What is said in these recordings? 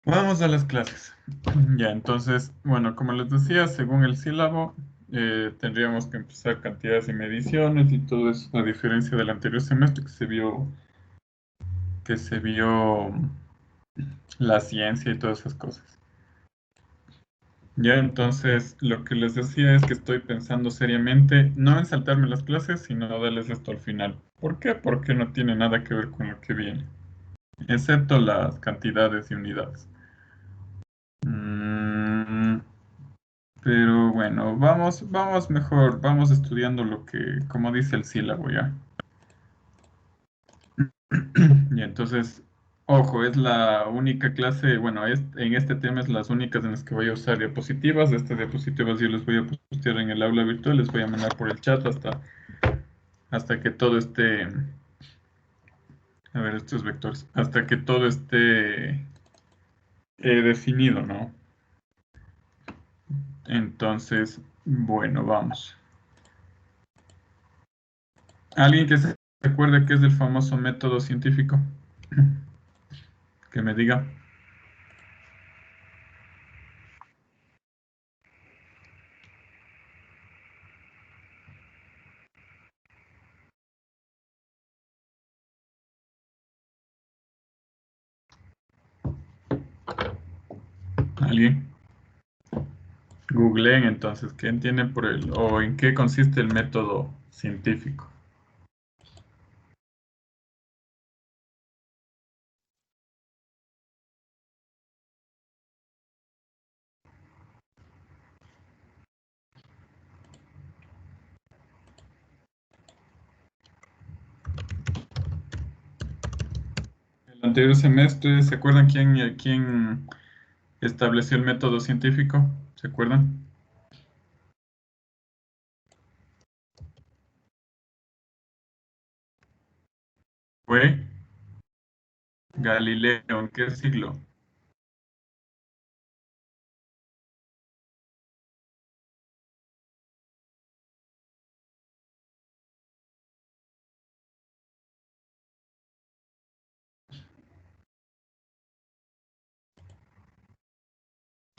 Vamos a las clases. Ya, entonces, bueno, como les decía, según el sílabo, tendríamos que empezar cantidades y mediciones y todo eso, a diferencia del anterior semestre que se vio la ciencia y todas esas cosas. Ya, entonces, lo que les decía es que estoy pensando seriamente, no en saltarme las clases, sino darles esto al final. ¿Por qué? Porque no tiene nada que ver con lo que viene, excepto las cantidades y unidades. Mm, Pero bueno, vamos mejor, vamos estudiando lo que, como dice el sílabo ya. Y entonces, ojo, es la única clase, bueno, en este tema es las únicas en las que voy a usar diapositivas. Estas diapositivas yo les voy a postear en el aula virtual, les voy a mandar por el chat hasta que todo esté, a ver, estos vectores, hasta que todo esté definido, ¿no? Entonces, bueno, vamos. ¿Alguien que se acuerde qué es del famoso método científico? Que me diga. ¿Alguien? Googleen entonces, ¿qué entienden por el o en qué consiste el método científico? El anterior semestre, ¿se acuerdan quién estableció el método científico? ¿Se acuerdan? Fue Galileo. ¿En qué siglo?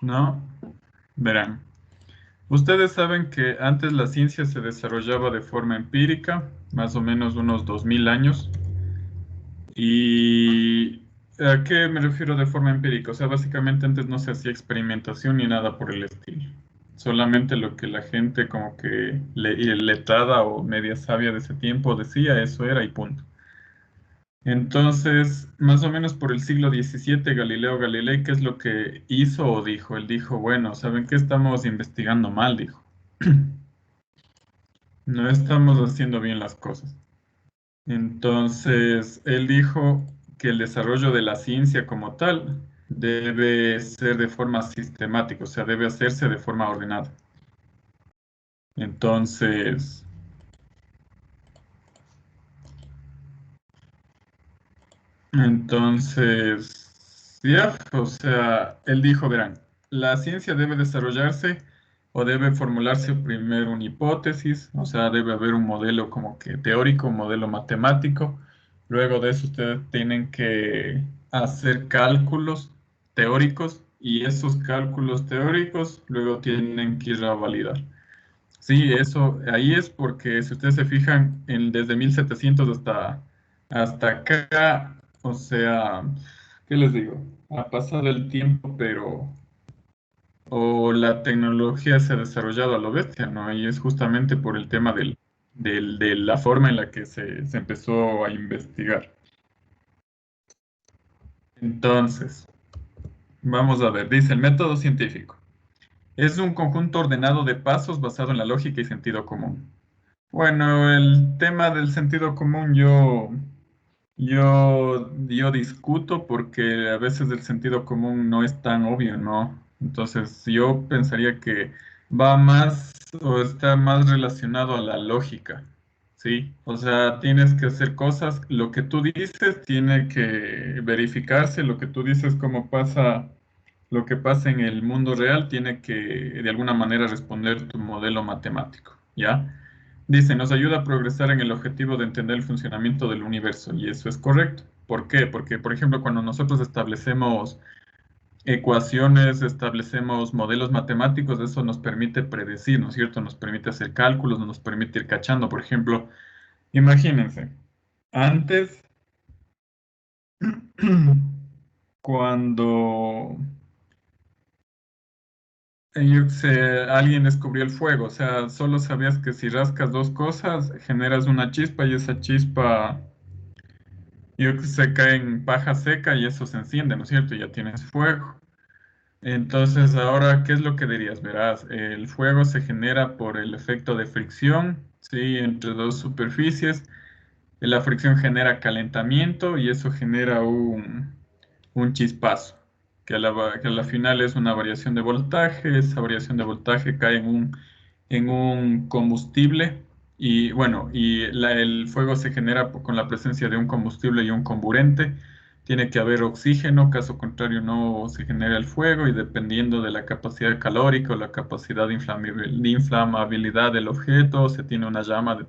¿No? Verán. Ustedes saben que antes la ciencia se desarrollaba de forma empírica, más o menos unos 2000 años. ¿Y a qué me refiero de forma empírica? O sea, básicamente antes no se hacía experimentación ni nada por el estilo. Solamente lo que la gente como que letrada o media sabia de ese tiempo decía, eso era y punto. Entonces, más o menos por el siglo XVII, Galileo Galilei, ¿qué es lo que hizo o dijo? Él dijo, bueno, ¿saben qué? Estamos investigando mal, dijo. No estamos haciendo bien las cosas. Entonces, él dijo que el desarrollo de la ciencia como tal debe ser de forma sistemática, o sea, debe hacerse de forma ordenada. Entonces, ya, o sea, él dijo, verán, la ciencia debe desarrollarse o debe formularse primero una hipótesis, o sea, debe haber un modelo como que teórico, un modelo matemático. Luego de eso ustedes tienen que hacer cálculos teóricos y esos cálculos teóricos luego tienen que ir a validar. Sí, eso, ahí es porque si ustedes se fijan, desde 1700 hasta acá, o sea, ¿qué les digo? Ha pasado el tiempo, pero, o la tecnología se ha desarrollado a lo bestia, ¿no? Y es justamente por el tema de la forma en la que se empezó a investigar. Entonces, vamos a ver, dice el método científico. Es un conjunto ordenado de pasos basado en la lógica y sentido común. Bueno, el tema del sentido común yo discuto porque a veces el sentido común no es tan obvio, ¿no? Entonces yo pensaría que va más o está más relacionado a la lógica, ¿sí? O sea, tienes que hacer cosas, lo que tú dices tiene que verificarse, lo que tú dices cómo pasa, lo que pasa en el mundo real tiene que de alguna manera responder tu modelo matemático, ¿ya? Dice, nos ayuda a progresar en el objetivo de entender el funcionamiento del universo, y eso es correcto. ¿Por qué? Porque, por ejemplo, cuando nosotros establecemos ecuaciones, establecemos modelos matemáticos, eso nos permite predecir, ¿no es cierto? Nos permite hacer cálculos, nos permite ir cachando. Por ejemplo, imagínense, antes, cuando yo qué sé, alguien descubrió el fuego, o sea, solo sabías que si rascas dos cosas, generas una chispa y esa chispa, yo que sé, cae en paja seca y eso se enciende, ¿no es cierto? Y ya tienes fuego. Entonces, ahora, ¿qué es lo que dirías? Verás, el fuego se genera por el efecto de fricción, ¿sí? Entre dos superficies. La fricción genera calentamiento y eso genera un chispazo, que a la final es una variación de voltaje. Esa variación de voltaje cae en un combustible y bueno, el fuego se genera con la presencia de un combustible y un comburente. Tiene que haber oxígeno, caso contrario no se genera el fuego y dependiendo de la capacidad calórica o la capacidad de inflamabilidad del objeto, se tiene una llama de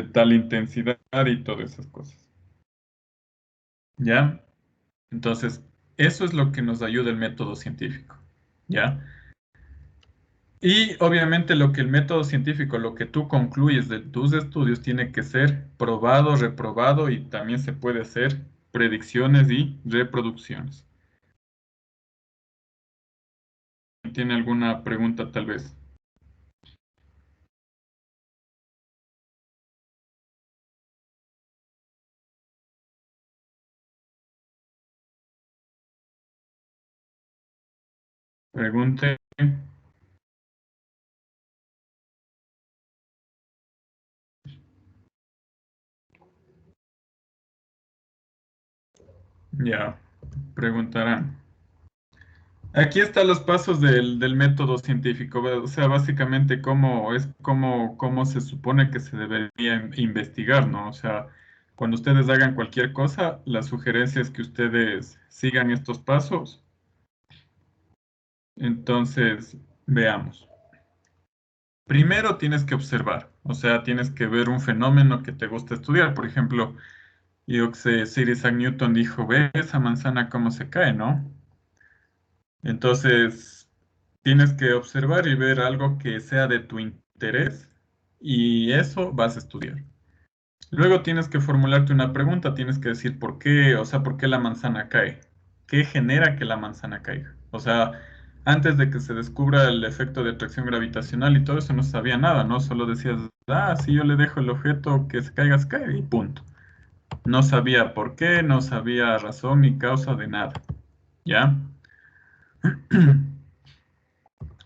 tal intensidad y todas esas cosas. ¿Ya? Entonces, eso es lo que nos ayuda el método científico. ¿Ya? Y obviamente lo que el método científico, lo que tú concluyes de tus estudios, tiene que ser probado, reprobado y también se puede hacer predicciones y reproducciones. ¿Tiene alguna pregunta tal vez? Pregunte. Ya, preguntarán. Aquí están los pasos del método científico, o sea, básicamente cómo se supone que se debería investigar, ¿no? O sea, cuando ustedes hagan cualquier cosa, la sugerencia es que ustedes sigan estos pasos. Entonces, veamos. Primero tienes que observar, o sea, tienes que ver un fenómeno que te gusta estudiar. Por ejemplo, yo que sé, Sir Isaac Newton dijo, ve esa manzana cómo se cae, ¿no? Entonces, tienes que observar y ver algo que sea de tu interés y eso vas a estudiar. Luego tienes que formularte una pregunta, tienes que decir por qué, o sea, por qué la manzana cae. ¿Qué genera que la manzana caiga? O sea, antes de que se descubra el efecto de atracción gravitacional y todo eso no se sabía nada, ¿no? Solo decías, ah, si yo le dejo el objeto que se cae y punto. No sabía por qué, no sabía razón ni causa de nada, ¿ya?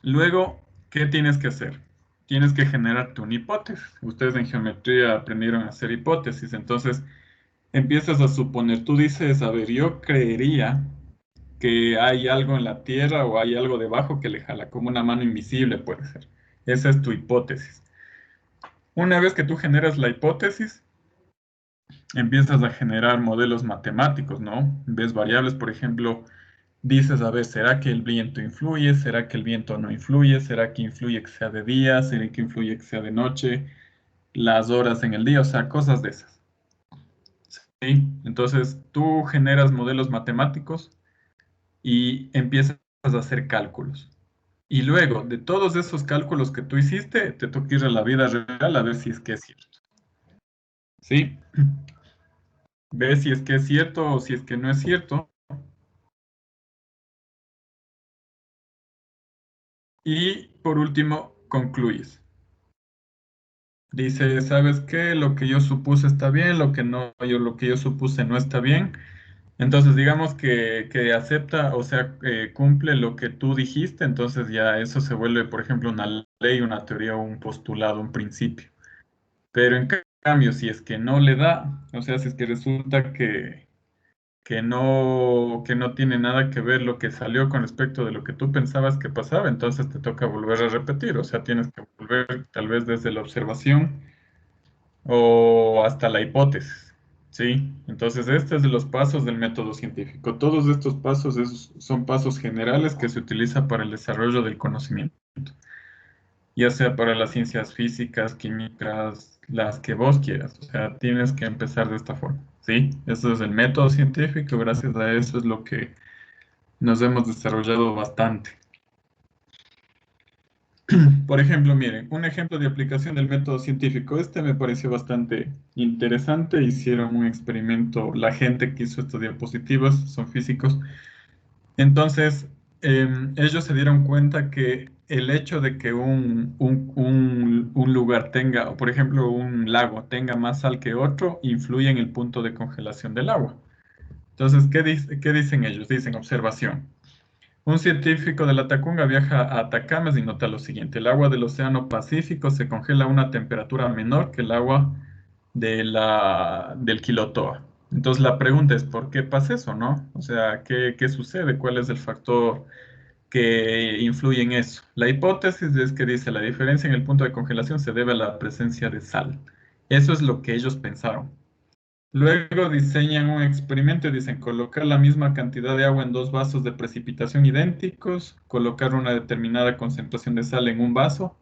Luego, ¿qué tienes que hacer? Tienes que generarte una hipótesis. Ustedes en geometría aprendieron a hacer hipótesis, entonces empiezas a suponer, tú dices, a ver, yo creería que hay algo en la Tierra o hay algo debajo que le jala, como una mano invisible puede ser. Esa es tu hipótesis. Una vez que tú generas la hipótesis, empiezas a generar modelos matemáticos, ¿no? Ves variables, por ejemplo, dices, a ver, ¿será que el viento influye? ¿Será que el viento no influye? ¿Será que influye que sea de día? ¿Será que influye que sea de noche? Las horas en el día, o sea, cosas de esas. ¿Sí? Entonces, tú generas modelos matemáticos y empiezas a hacer cálculos. Y luego, de todos esos cálculos que tú hiciste, te toca ir a la vida real a ver si es que es cierto. ¿Sí? Ves si es que es cierto o si es que no es cierto. Y por último, concluyes. Dice, ¿sabes qué? Lo que yo supuse está bien, lo que yo supuse no está bien. Entonces, digamos que acepta, o sea, cumple lo que tú dijiste, entonces ya eso se vuelve, por ejemplo, una ley, una teoría, un postulado, un principio. Pero en cambio, si es que no le da, o sea, si es que resulta que no tiene nada que ver lo que salió con respecto de lo que tú pensabas que pasaba, entonces te toca volver a repetir, o sea, tienes que volver tal vez desde la observación o hasta la hipótesis, ¿sí? Entonces, este es de los pasos del método científico. Todos estos pasos son pasos generales que se utilizan para el desarrollo del conocimiento, ya sea para las ciencias físicas, químicas, las que vos quieras. O sea, tienes que empezar de esta forma, ¿sí? Eso es el método científico, gracias a eso es lo que nos hemos desarrollado bastante. Por ejemplo, miren, un ejemplo de aplicación del método científico. Este me pareció bastante interesante. Hicieron un experimento, la gente que hizo estas diapositivas son físicos. Entonces, ellos se dieron cuenta que el hecho de que un lugar tenga, o por ejemplo, un lago tenga más sal que otro, influye en el punto de congelación del agua. Entonces, ¿qué dicen ellos? Dicen, observación. Un científico de la Tacunga viaja a Atacames y nota lo siguiente: el agua del Océano Pacífico se congela a una temperatura menor que el agua del Quilotoa. Entonces la pregunta es, ¿por qué pasa eso, no? O sea, ¿qué sucede? ¿Cuál es el factor que influye en eso? La hipótesis es que dice, la diferencia en el punto de congelación se debe a la presencia de sal. Eso es lo que ellos pensaron. Luego diseñan un experimento y dicen colocar la misma cantidad de agua en dos vasos de precipitación idénticos, colocar una determinada concentración de sal en un vaso.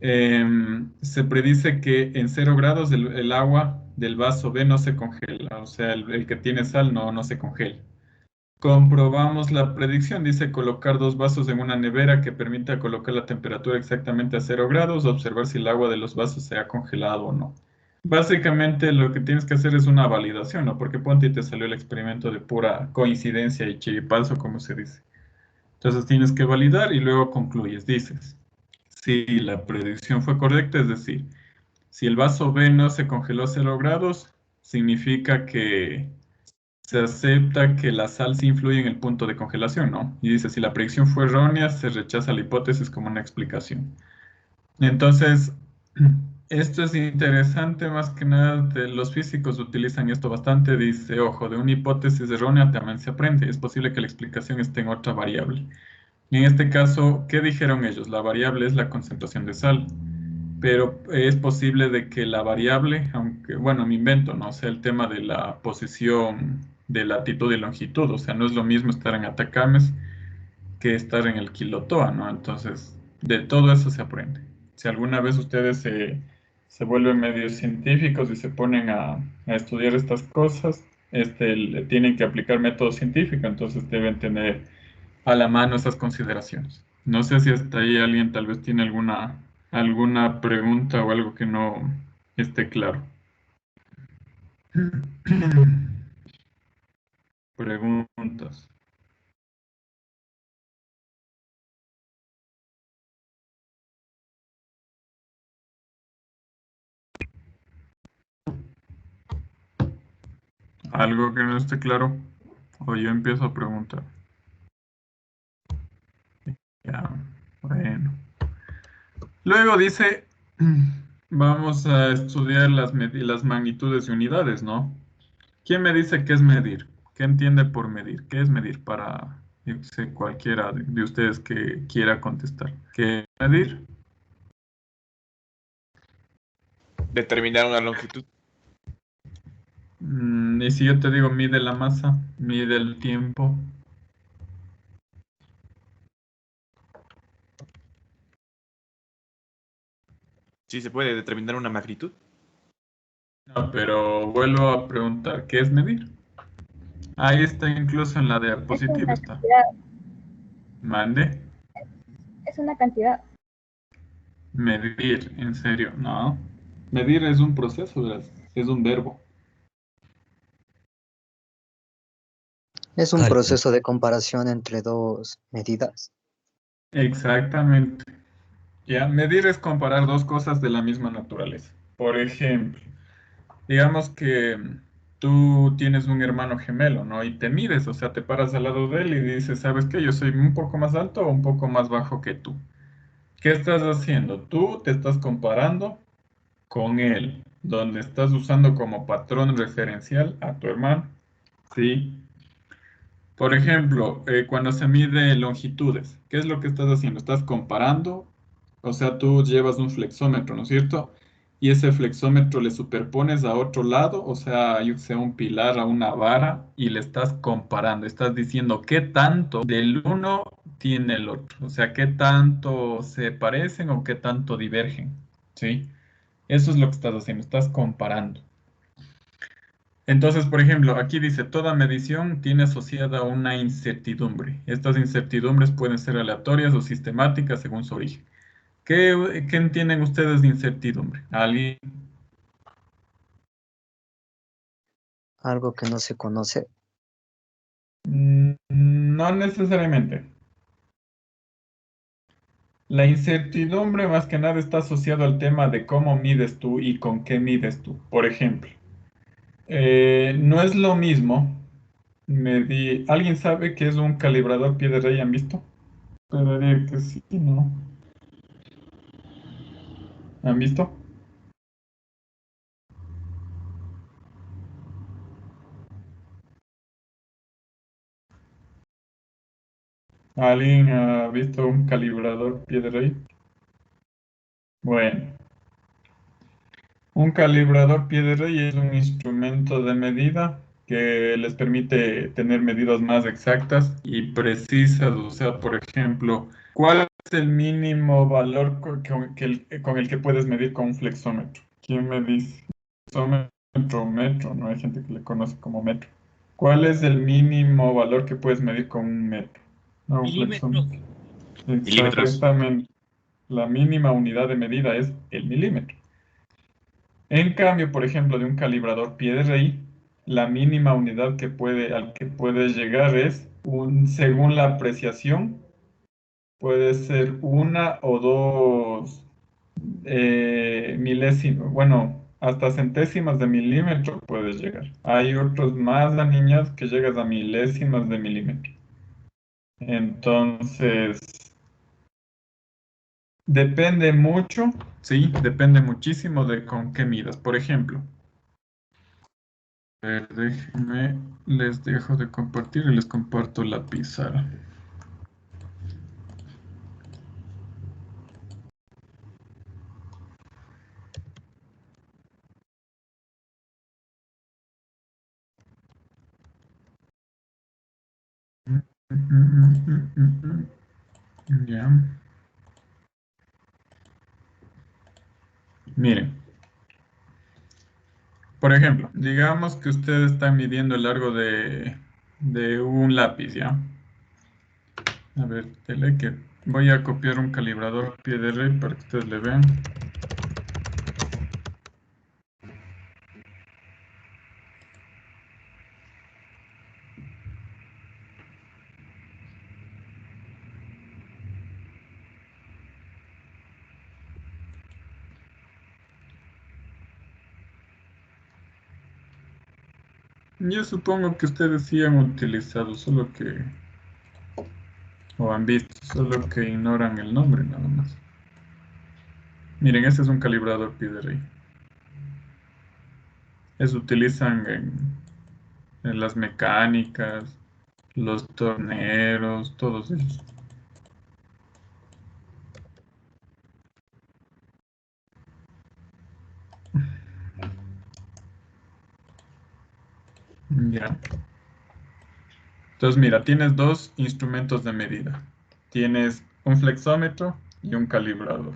Se predice que en 0 grados el agua del vaso B no se congela, o sea, el que tiene sal no se congela. Comprobamos la predicción, dice colocar dos vasos en una nevera que permita colocar la temperatura exactamente a 0 grados, observar si el agua de los vasos se ha congelado o no. Básicamente lo que tienes que hacer es una validación, ¿no? Porque ponte y te salió el experimento de pura coincidencia y chiripazo, como se dice. Entonces tienes que validar y luego concluyes. Dices, si la predicción fue correcta, es decir, si el vaso B no se congeló a 0 grados, significa que se acepta que la sal sí influye en el punto de congelación, ¿no? Y dice, si la predicción fue errónea, se rechaza la hipótesis como una explicación. Entonces, esto es interesante, más que nada, los físicos utilizan esto bastante. Dice, ojo, de una hipótesis errónea también se aprende. Es posible que la explicación esté en otra variable. Y en este caso, ¿qué dijeron ellos? La variable es la concentración de sal. Pero es posible de que la variable, aunque, bueno, me invento, ¿no? O sea, el tema de la posición de latitud y longitud. O sea, no es lo mismo estar en Atacames que estar en el Quilotoa, ¿no? Entonces, de todo eso se aprende. Si alguna vez ustedes se vuelven medios científicos y se ponen a estudiar estas cosas, le tienen que aplicar método científico, entonces deben tener a la mano esas consideraciones. No sé si hasta ahí alguien tal vez tiene alguna pregunta o algo que no esté claro. Preguntas. ¿Algo que no esté claro? O yo empiezo a preguntar. Ya, bueno. Luego dice, vamos a estudiar las magnitudes y unidades, ¿no? ¿Quién me dice qué es medir? ¿Qué entiende por medir? ¿Qué es medir para, yo qué sé, cualquiera de ustedes que quiera contestar? ¿Qué es medir? Determinar una longitud. Y si yo te digo mide la masa, mide el tiempo. Sí, se puede determinar una magnitud. No, pero vuelvo a preguntar, ¿qué es medir? Ahí está, incluso en la Es diapositiva una está. cantidad, Mande. es una cantidad. Medir, en serio, no. Medir es un proceso, es un verbo. Es un proceso de comparación entre dos medidas. Exactamente. Ya, medir es comparar dos cosas de la misma naturaleza. Por ejemplo, digamos que tú tienes un hermano gemelo, ¿no? Y te mides, o sea, te paras al lado de él y dices, ¿sabes qué? Yo soy un poco más alto o un poco más bajo que tú. ¿Qué estás haciendo? Tú te estás comparando con él, donde estás usando como patrón referencial a tu hermano, ¿sí? Por ejemplo, cuando se mide longitudes, ¿qué es lo que estás haciendo? Estás comparando, o sea, tú llevas un flexómetro, ¿no es cierto? Y ese flexómetro le superpones a otro lado, o sea, yo que sé, un pilar, a una vara, y le estás comparando, estás diciendo qué tanto del uno tiene el otro, o sea, qué tanto se parecen o qué tanto divergen, ¿sí? Eso es lo que estás haciendo, estás comparando. Entonces, por ejemplo, aquí dice, toda medición tiene asociada una incertidumbre. Estas incertidumbres pueden ser aleatorias o sistemáticas según su origen. ¿Qué entienden ustedes de incertidumbre? ¿Alguien? Algo que no se conoce. No necesariamente. La incertidumbre más que nada está asociada al tema de cómo mides tú y con qué mides tú. Por ejemplo, no es lo mismo ¿Alguien sabe qué es un calibrador pie de rey? ¿Han visto? Esperaría que sí, ¿no? ¿Han visto? ¿Alguien ha visto un calibrador pie de rey? Bueno, un calibrador pie de rey es un instrumento de medida que les permite tener medidas más exactas y precisas. O sea, por ejemplo, ¿cuál es el mínimo valor con el que puedes medir con un flexómetro? ¿Quién me dice? Flexómetro o metro, ¿no? Hay gente que le conoce como metro. ¿Cuál es el mínimo valor que puedes medir con un metro? No, un Milímetros. flexómetro. Milímetros. Exactamente. La mínima unidad de medida es el milímetro. En cambio, por ejemplo, de un calibrador pie de rey, la mínima unidad al que puedes llegar es según la apreciación, puede ser una o dos milésimas, bueno, hasta centésimas de milímetro puedes llegar. Hay otros más aniñados que llegas a milésimas de milímetro. Entonces, depende mucho, sí, depende muchísimo de con qué midas. Por ejemplo, déjenme, les dejo de compartir y les comparto la pizarra. Ya. Miren, por ejemplo, digamos que ustedes están midiendo el largo de un lápiz, ¿ya? A ver, que voy a copiar un calibrador pie de rey para que ustedes le vean. Yo supongo que ustedes sí han utilizado, o han visto, solo que ignoran el nombre nada más. Miren, este es un calibrador pie de rey. Se utilizan en las mecánicas, los torneros, todos ellos. Ya. Entonces, mira, tienes dos instrumentos de medida. Tienes un flexómetro y un calibrador.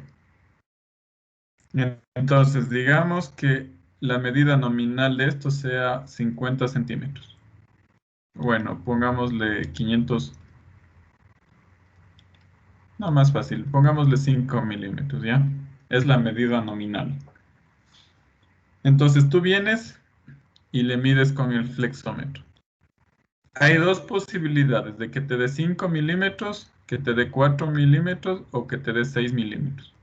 Entonces, digamos que la medida nominal de esto sea 50 centímetros. Bueno, pongámosle 500, no más fácil, pongámosle 5 milímetros, ¿ya? Es la medida nominal. Entonces tú vienes y le mides con el flexómetro. Hay dos posibilidades, de que te dé 5 milímetros, que te dé 4 milímetros o que te dé 6 milímetros.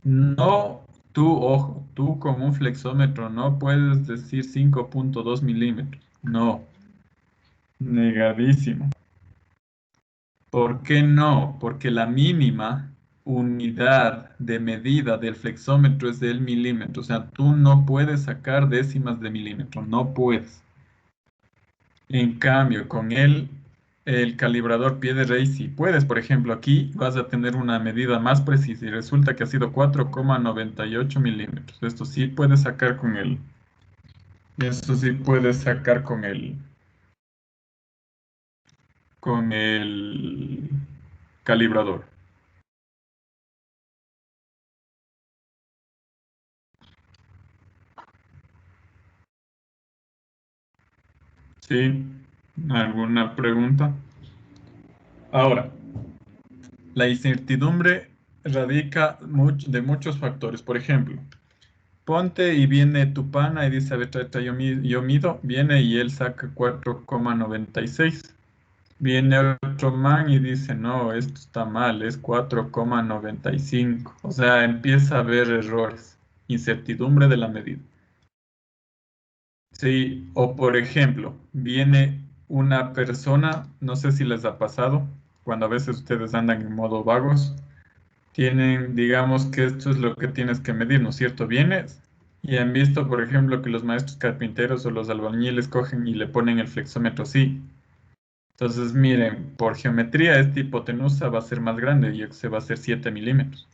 No, ojo, tú con un flexómetro no puedes decir 5,2 milímetros. No, negadísimo. ¿Por qué no? Porque la mínima unidad de medida del flexómetro es del milímetro. O sea, tú no puedes sacar décimas de milímetro, no puedes. En cambio, con el calibrador pie de rey, sí puedes. Por ejemplo, aquí vas a tener una medida más precisa y resulta que ha sido 4,98 milímetros. Esto sí puedes sacar con el calibrador. ¿Sí? ¿Alguna pregunta? Ahora, la incertidumbre radica de muchos factores. Por ejemplo, ponte y viene tu pana y dice, a ver, trae, yo mido, viene y él saca 4,96. Viene otro man y dice, no, esto está mal, es 4,95. O sea, empieza a haber errores, incertidumbre de la medida. Sí, o por ejemplo, viene una persona, no sé si les ha pasado, cuando a veces ustedes andan en modo vagos, tienen, digamos que esto es lo que tienes que medir, ¿no es cierto? Vienes y han visto, por ejemplo, que los maestros carpinteros o los albañiles cogen y le ponen el flexómetro así. Entonces, miren, por geometría esta hipotenusa va a ser más grande y se va a hacer 7 milímetros.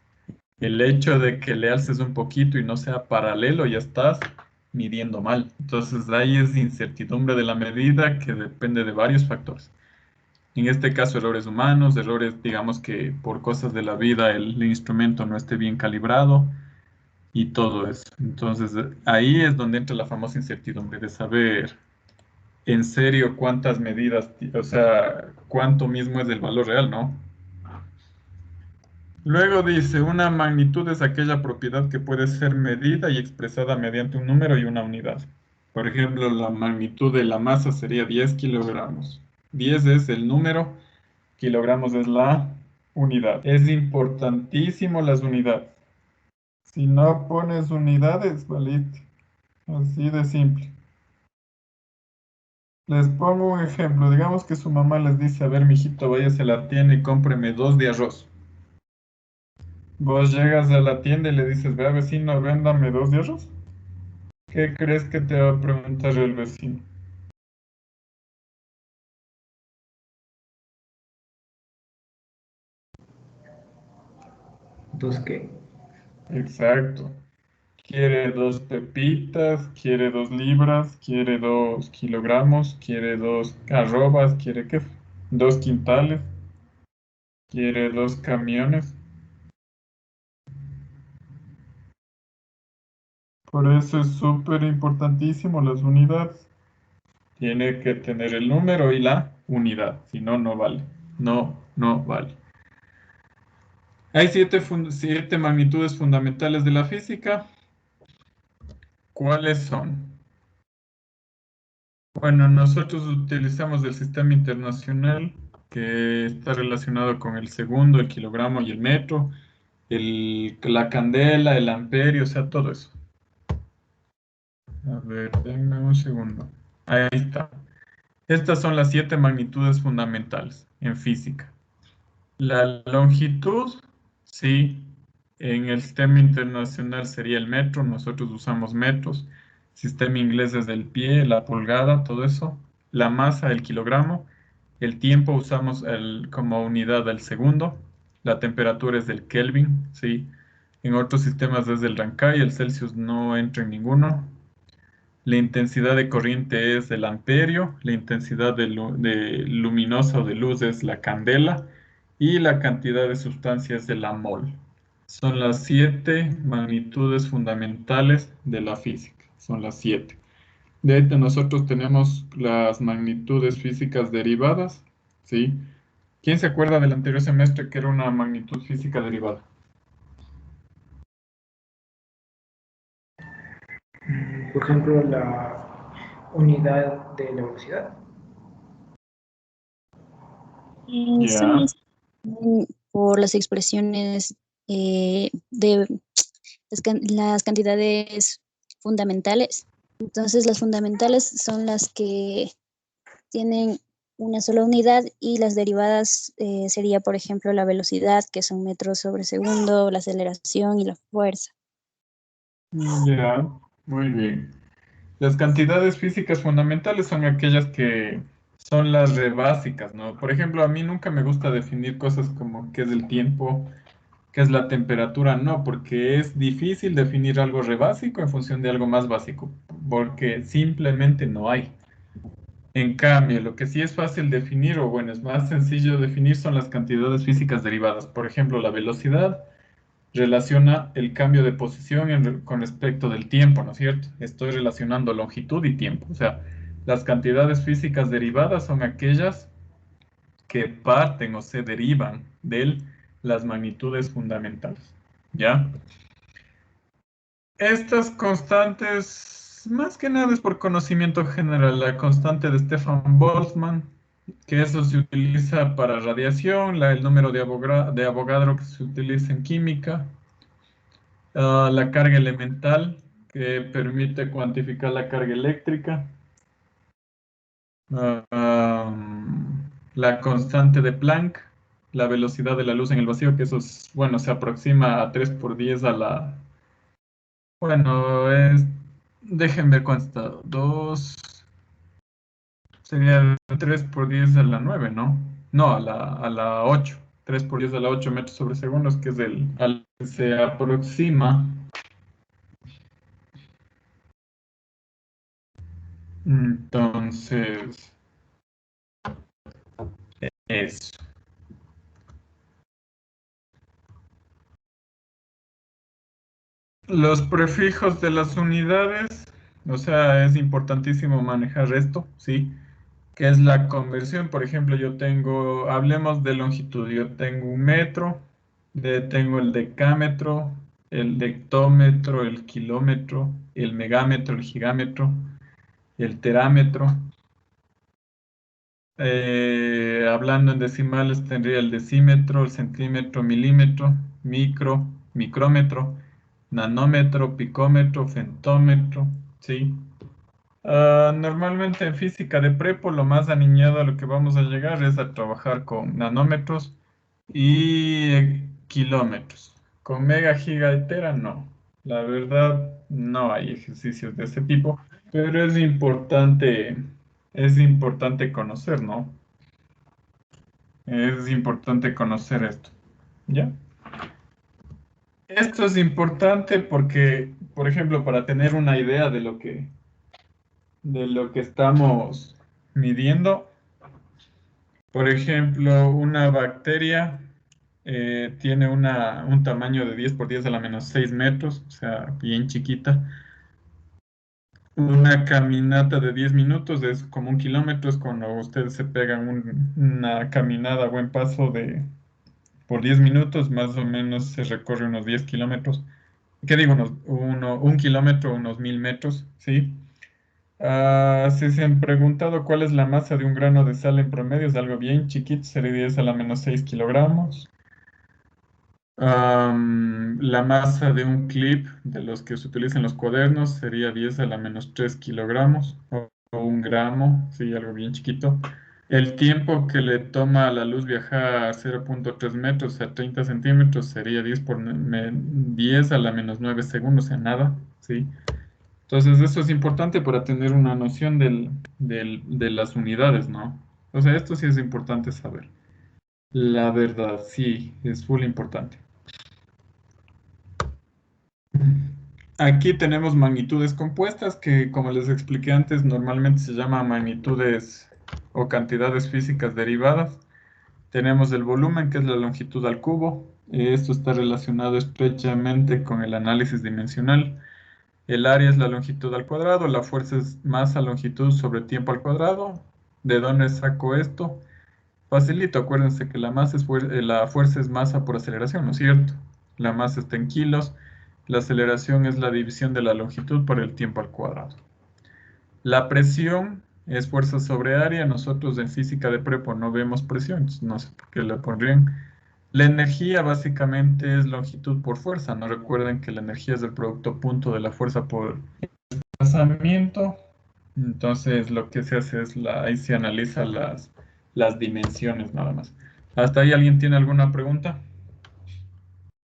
El hecho de que le alces un poquito y no sea paralelo, ya estás midiendo mal. Entonces, ahí es incertidumbre de la medida que depende de varios factores. En este caso, errores humanos, errores, digamos que por cosas de la vida el instrumento no esté bien calibrado y todo eso. Entonces, ahí es donde entra la famosa incertidumbre de saber en serio cuántas medidas, o sea, cuánto mismo es el valor real, ¿no? Luego dice, una magnitud es aquella propiedad que puede ser medida y expresada mediante un número y una unidad. Por ejemplo, la magnitud de la masa sería 10 kilogramos. 10 es el número, kilogramos es la unidad. Es importantísimo las unidades. Si no pones unidades, valiste. Así de simple. Les pongo un ejemplo. Digamos que su mamá les dice, a ver, mijito, váyase a la tienda y cómpreme 2 de arroz. Vos llegas a la tienda y le dices, vea vecino, véndame 2 de arroz. ¿Qué crees que te va a preguntar el vecino? ¿Dos qué? Exacto. Quiere 2 pepitas, quiere 2 libras, quiere 2 kilogramos, quiere 2 arrobas, quiere qué? 2 quintales, quiere 2 camiones. Por eso es súper importantísimo las unidades. Tiene que tener el número y la unidad, si no, no vale. No, no vale. Hay 7 magnitudes fundamentales de la física. ¿Cuáles son? Bueno, nosotros utilizamos el sistema internacional que está relacionado con el segundo, el kilogramo y el metro, la candela, el amperio, o sea, todo eso. A ver, denme un segundo. Ahí está. Estas son las 7 magnitudes fundamentales en física. La longitud, sí, en el sistema internacional sería el metro, nosotros usamos metros. Sistema inglés es el pie, la pulgada, todo eso. La masa, el kilogramo. El tiempo usamos como unidad del segundo. La temperatura es del Kelvin, sí. En otros sistemas es del Rankine, el Celsius no entra en ninguno. La intensidad de corriente es el amperio, la intensidad de luminosa o de luz es la candela y la cantidad de sustancia es de la mol. Son las 7 magnitudes fundamentales de la física, son las 7. De hecho, nosotros tenemos las magnitudes físicas derivadas, ¿sí? ¿Quién se acuerda del anterior semestre que era una magnitud física derivada? Por ejemplo, la unidad de la velocidad. Ya. Sí, por las expresiones de las cantidades fundamentales. Entonces, las fundamentales son las que tienen una sola unidad y las derivadas sería, por ejemplo, la velocidad, que son metros sobre segundo, la aceleración y la fuerza. Ya, muy bien. Las cantidades físicas fundamentales son aquellas que son las re básicas, ¿no? Por ejemplo, a mí nunca me gusta definir cosas como qué es el tiempo, qué es la temperatura, no, porque es difícil definir algo re básico en función de algo más básico, porque simplemente no hay. En cambio, lo que sí es fácil definir, o bueno, es más sencillo definir, son las cantidades físicas derivadas. Por ejemplo, la velocidad relaciona el cambio de posición con respecto del tiempo, ¿no es cierto? Estoy relacionando longitud y tiempo. O sea, Las cantidades físicas derivadas son aquellas que parten o se derivan de las magnitudes fundamentales. ¿Ya? Estas constantes, más que nada es por conocimiento general, la constante de Stefan Boltzmann, que eso se utiliza para radiación, el número de Avogadro que se utiliza en química, la carga elemental, que permite cuantificar la carga eléctrica, la constante de Planck, la velocidad de la luz en el vacío, que eso es, bueno, se aproxima a 3 por 10 a la... Bueno, déjenme ver cuánto está. 2 sería 3 por 10 a la 9, ¿no? No, a la 8. 3 por 10 a la 8 metros sobre segundos, que es al que se aproxima. Entonces, eso. Los prefijos de las unidades, o sea, es importantísimo manejar esto, ¿sí? Que es la conversión. Por ejemplo, hablemos de longitud, yo tengo un metro, tengo el decámetro, el hectómetro, el kilómetro, el megámetro, el gigámetro, el terámetro. Hablando en decimales, tendría el decímetro, el centímetro, milímetro, micrómetro, nanómetro, picómetro, femtómetro, ¿sí? Normalmente en física de prepo lo más aniñado a lo que vamos a llegar es a trabajar con nanómetros y kilómetros. Con mega, giga y tera no. La verdad no hay ejercicios de ese tipo, pero es importante conocer, ¿no? Es importante conocer esto. ¿Ya? Esto es importante porque, por ejemplo, para tener una idea de lo que estamos midiendo. Por ejemplo, una bacteria tiene un tamaño de 10 por 10 a la menos 6 metros, o sea, bien chiquita. Una caminata de 10 minutos es como 1 kilómetro, es cuando ustedes se pegan una caminada a buen paso por 10 minutos, más o menos se recorre unos 10 kilómetros. ¿Qué digo? 1 kilómetro, unos 1000 metros, ¿sí? Si se han preguntado cuál es la masa de un grano de sal en promedio, es algo bien chiquito, sería 10 a la menos 6 kilogramos. La masa de un clip de los que se utilizan en los cuadernos sería 10 a la menos 3 kilogramos o 1 gramo, sí, algo bien chiquito. El tiempo que le toma a la luz viajar 0,3 metros a 30 centímetros sería 10 a la menos 9 segundos, o sea, nada, ¿sí? Entonces, eso es importante para tener una noción de las unidades, ¿no? O sea, esto sí es importante saber. La verdad, sí, es full importante. Aquí tenemos magnitudes compuestas que, como les expliqué antes, normalmente se llaman magnitudes o cantidades físicas derivadas. Tenemos el volumen, que es la longitud al cubo. Esto está relacionado estrechamente con el análisis dimensional. El área es la longitud al cuadrado, la fuerza es masa longitud sobre tiempo al cuadrado. ¿De dónde saco esto? Facilito, acuérdense que la fuerza es masa por aceleración, ¿no es cierto? La masa está en kilos, la aceleración es la división de la longitud por el tiempo al cuadrado. La presión es fuerza sobre área, nosotros en física de prepo no vemos presión, entonces no sé por qué la pondrían. La energía básicamente es longitud por fuerza, ¿no? Recuerden que la energía es el producto punto de la fuerza por desplazamiento. Entonces lo que se hace es ahí se analiza las dimensiones nada más. ¿Hasta ahí alguien tiene alguna pregunta?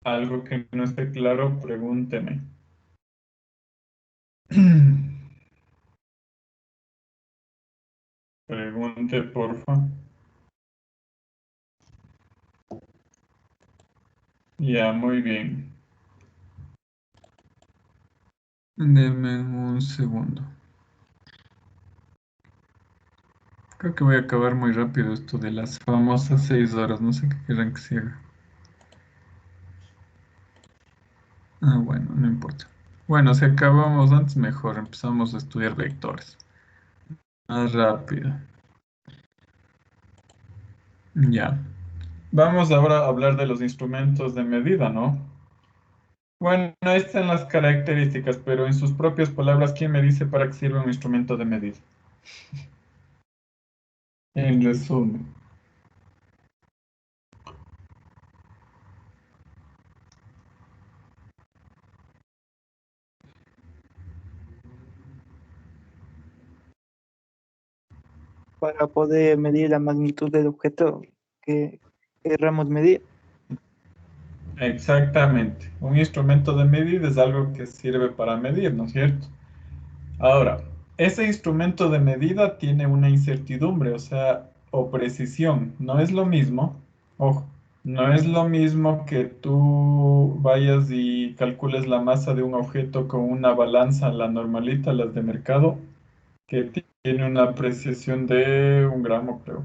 Algo que no esté claro, pregúnteme. Pregunte, porfa. Ya, muy bien. Deme un segundo. Creo que voy a acabar muy rápido esto de las famosas 6 horas. No sé qué quieran que se haga. Bueno, no importa. Bueno, si acabamos antes, mejor. Empezamos a estudiar vectores. Más rápido. Ya. Vamos ahora a hablar de los instrumentos de medida, ¿no? Bueno, ahí están las características, pero en sus propias palabras, ¿quién me dice para qué sirve un instrumento de medida? En resumen. Para poder medir la magnitud del objeto que querramos medir. Exactamente. Un instrumento de medida es algo que sirve para medir, ¿no es cierto? Ahora, ese instrumento de medida tiene una incertidumbre, o sea, o precisión. No es lo mismo, ojo, no es lo mismo que tú vayas y calcules la masa de un objeto con una balanza, la normalita, las de mercado, que tiene una precisión de 1 gramo, creo.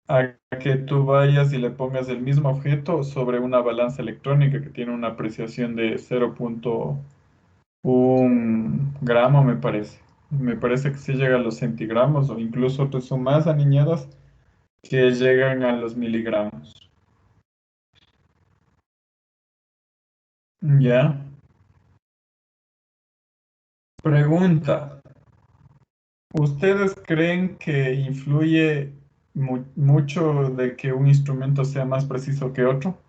A que tú vayas y le pongas el mismo objeto sobre una balanza electrónica que tiene una apreciación de 0,1 gramo, me parece. Me parece que sí llega a los centigramos o incluso otras son más aniñadas que llegan a los miligramos. ¿Ya? Pregunta. ¿Ustedes creen que influye mucho de que un instrumento sea más preciso que otro?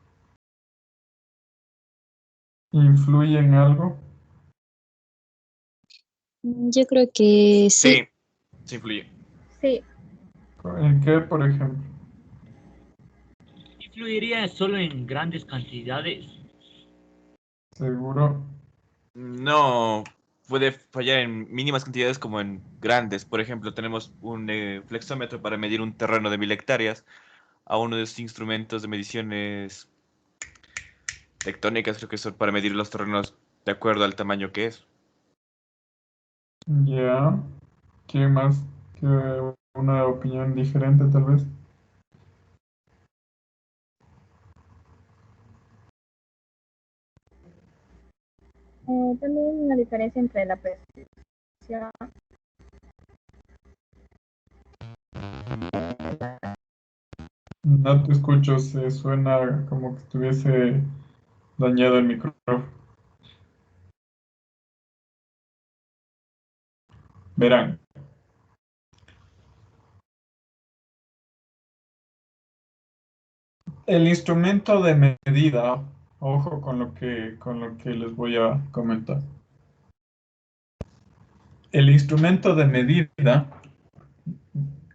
¿Influye en algo? Yo creo que sí. Sí, sí influye. Sí, ¿En qué, por ejemplo? ¿Influiría solo en grandes cantidades? Seguro. No puede fallar en mínimas cantidades como en grandes. Por ejemplo, tenemos un flexómetro para medir un terreno de 1000 hectáreas a uno de esos instrumentos de mediciones tectónicas, creo que son para medir los terrenos de acuerdo al tamaño que es. Ya. ¿Quién más? ¿Tiene una opinión diferente, tal vez? también una diferencia entre la precisión. No te escucho, se suena como que estuviese dañado el micrófono. Verán, el instrumento de medida, ojo con lo que les voy a comentar. El instrumento de medida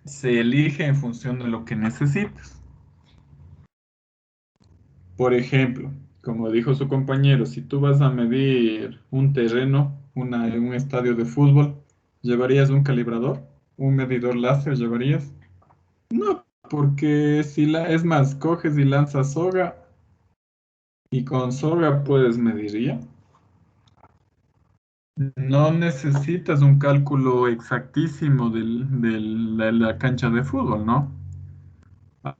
se elige en función de lo que necesitas. Por ejemplo, como dijo su compañero, si tú vas a medir un terreno, un estadio de fútbol, ¿llevarías un calibrador? ¿Un medidor láser llevarías? No, porque es más, coges y lanzas soga y con soga puedes medir ya. No necesitas un cálculo exactísimo de la cancha de fútbol, ¿no?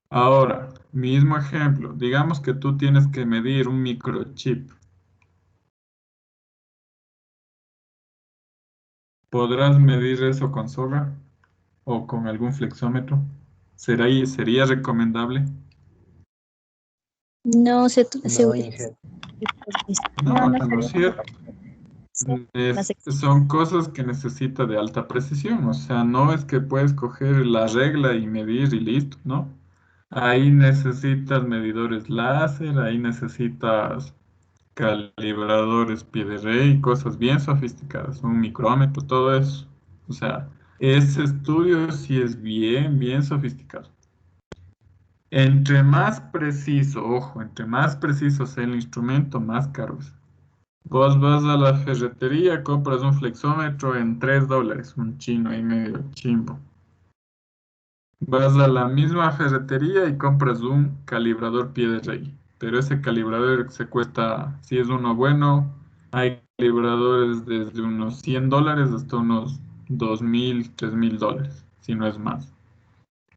Ahora, mismo ejemplo, digamos que tú tienes que medir un microchip. ¿Podrás medir eso con soga o con algún flexómetro? ¿Sería recomendable? No se No, utiliza. Inge. No, No, no no es sería cierto. Más Son cosas que necesita de alta precisión, o sea, no es que puedes coger la regla y medir y listo, ¿no? Ahí necesitas medidores láser, ahí necesitas calibradores pie de rey, cosas bien sofisticadas, un micrómetro, todo eso. O sea, ese estudio sí es bien, bien sofisticado. Entre más preciso, ojo, entre más preciso sea el instrumento, más caro es. Vos vas a la ferretería, compras un flexómetro en $3, un chino ahí medio chimbo. Vas a la misma ferretería y compras un calibrador pie de rey. Pero ese calibrador se cuesta, si es uno bueno, hay calibradores desde unos $100 hasta unos 2.000, $3.000, si no es más.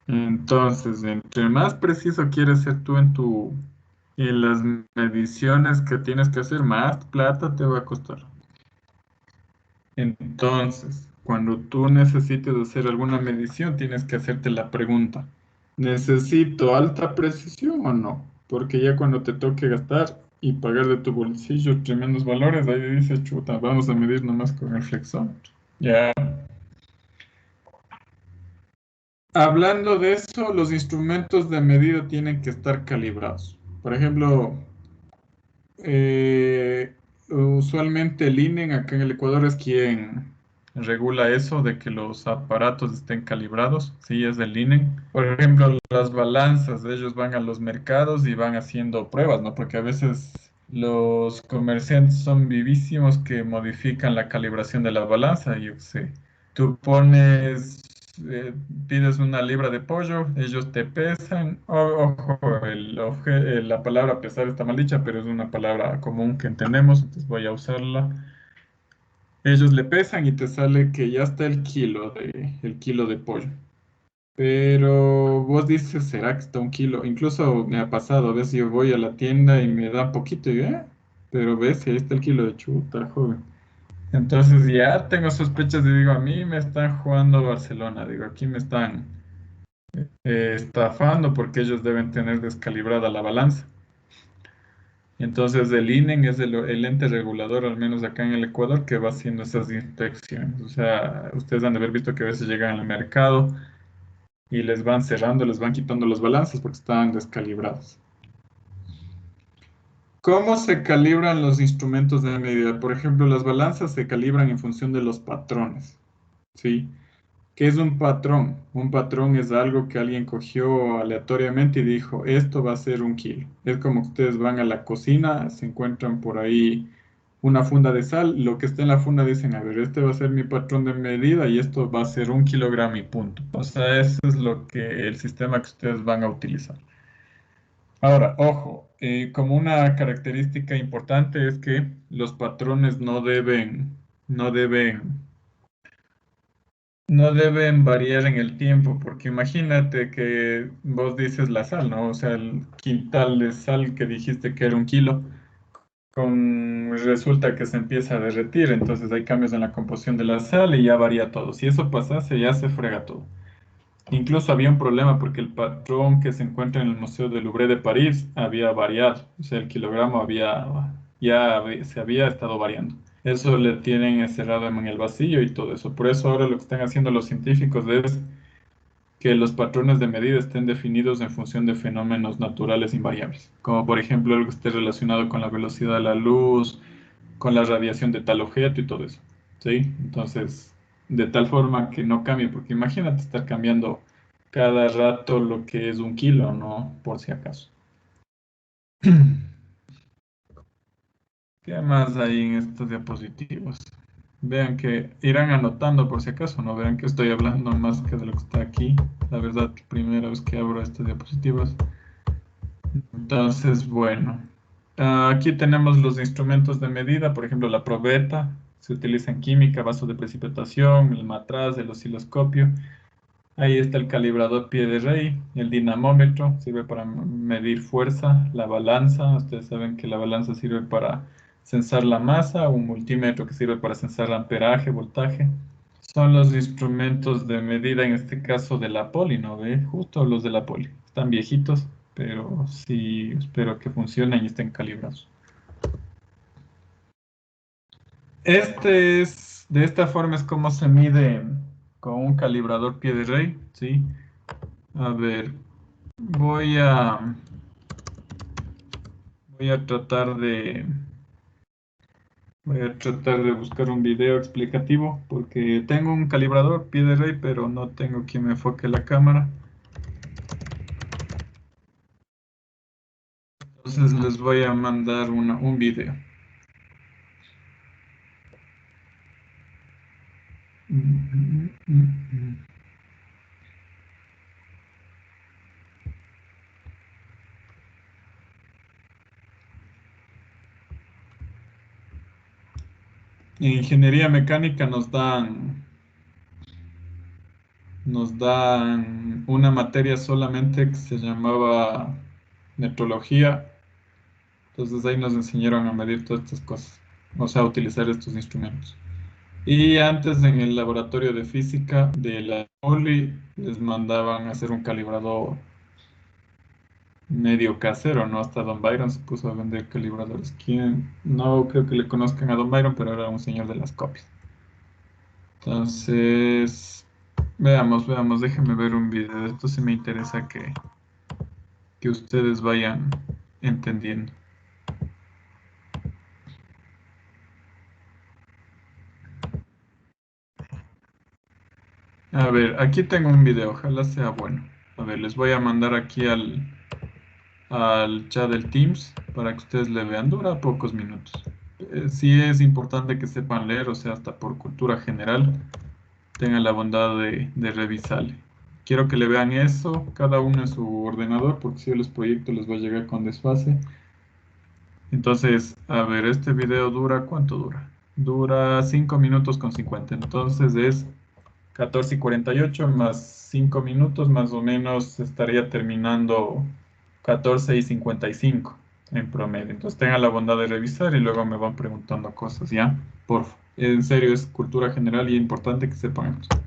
Entonces, entre más preciso quieres ser tú en las mediciones que tienes que hacer, más plata te va a costar. Entonces, cuando tú necesites hacer alguna medición, tienes que hacerte la pregunta, ¿necesito alta precisión o no? Porque ya cuando te toque gastar y pagar de tu bolsillo tremendos valores, ahí dices, chuta, vamos a medir nomás con el flexómetro. Ya. Hablando de eso, los instrumentos de medida tienen que estar calibrados. Por ejemplo, usualmente el INEN acá en el Ecuador es quien regula eso de que los aparatos estén calibrados. Sí, es el INEN. Por ejemplo, las balanzas, ellos van a los mercados y van haciendo pruebas, ¿no? Porque a veces los comerciantes son vivísimos que modifican la calibración de la balanza. Yo qué sé. Tú pones, pides una libra de pollo, ellos te pesan. Ojo, la palabra pesar está mal dicha, pero es una palabra común que entendemos, entonces voy a usarla. Ellos le pesan y te sale que ya está el kilo de pollo. Pero vos dices, ¿será que está un kilo? Incluso me ha pasado, a veces yo voy a la tienda y me da poquito y pero ves, ahí está el kilo de chuta, joven. Entonces ya tengo sospechas y digo, a mí me están jugando Barcelona, digo, aquí me están estafando porque ellos deben tener descalibrada la balanza. Entonces el INEN es el ente regulador, al menos acá en el Ecuador, que va haciendo esas inspecciones. O sea, ustedes han de haber visto que a veces llegan al mercado y les van cerrando, les van quitando los balances porque están descalibrados. ¿Cómo se calibran los instrumentos de medida? Por ejemplo, las balanzas se calibran en función de los patrones, ¿sí? ¿Qué es un patrón? Un patrón es algo que alguien cogió aleatoriamente y dijo, esto va a ser un kilo. Es como que ustedes van a la cocina, se encuentran por ahí una funda de sal, lo que está en la funda dicen, a ver, este va a ser mi patrón de medida y esto va a ser 1 kilogramo y punto. O sea, eso es lo que el sistema que ustedes van a utilizar. Ahora, ojo, como una característica importante es que los patrones no deben variar en el tiempo, porque imagínate que vos dices la sal, ¿no? O sea, el quintal de sal que dijiste que era 1 kilo, resulta que se empieza a derretir, entonces hay cambios en la composición de la sal y ya varía todo. Si eso pasase, ya se frega todo. Incluso había un problema porque el patrón que se encuentra en el Museo del Louvre de París había variado, o sea, el kilogramo se había estado variando. Eso le tienen encerrado en el vacío y todo eso. Por eso ahora lo que están haciendo los científicos es que los patrones de medida estén definidos en función de fenómenos naturales invariables, como por ejemplo algo que esté relacionado con la velocidad de la luz, con la radiación de tal objeto y todo eso. ¿Sí? Entonces, de tal forma que no cambie, porque imagínate estar cambiando cada rato lo que es 1 kilo, ¿no? Por si acaso. ¿Qué más hay en estos diapositivos? Vean que irán anotando por si acaso, no vean que estoy hablando más que de lo que está aquí. La verdad, primera vez que abro estas diapositivas. Entonces, bueno. Aquí tenemos los instrumentos de medida, por ejemplo, la probeta. Se utiliza en química, vaso de precipitación, el matraz, el osciloscopio. Ahí está el calibrador pie de rey, el dinamómetro, sirve para medir fuerza, la balanza, ustedes saben que la balanza sirve para censar la masa, un multímetro que sirve para censar amperaje, voltaje. Son los instrumentos de medida, en este caso de la poli, ¿no ve? Justo los de la poli. Están viejitos, pero sí espero que funcionen y estén calibrados. De esta forma es como se mide con un calibrador pie de rey, ¿sí? A ver, voy a tratar de buscar un video explicativo porque tengo un calibrador pie de rey, pero no tengo quien me enfoque la cámara. Entonces les voy a mandar un video. En ingeniería mecánica nos dan una materia solamente que se llamaba metrología. Entonces ahí nos enseñaron a medir todas estas cosas, o sea, a utilizar estos instrumentos. Y antes en el laboratorio de física de la ULI les mandaban a hacer un calibrador medio casero, ¿no? Hasta Don Byron se puso a vender calibradores. ¿Quién? No creo que le conozcan a Don Byron, pero era un señor de las copias. Entonces, veamos, déjenme ver un video. Esto sí me interesa que ustedes vayan entendiendo. A ver, aquí tengo un video, ojalá sea bueno. A ver, les voy a mandar aquí al chat del Teams para que ustedes le vean. Dura pocos minutos. Sí es importante que sepan leer, o sea, hasta por cultura general, tengan la bondad de revisarle. Quiero que le vean eso, cada uno en su ordenador, porque si yo les proyecto les va a llegar con desfase. Entonces, a ver, este video dura, ¿cuánto dura? Dura 5 minutos con 50. Entonces es 14:48 más 5 minutos, más o menos estaría terminando 14:55 en promedio. Entonces tengan la bondad de revisar y luego me van preguntando cosas, ¿ya? Por en serio, es cultura general y es importante que sepan esto.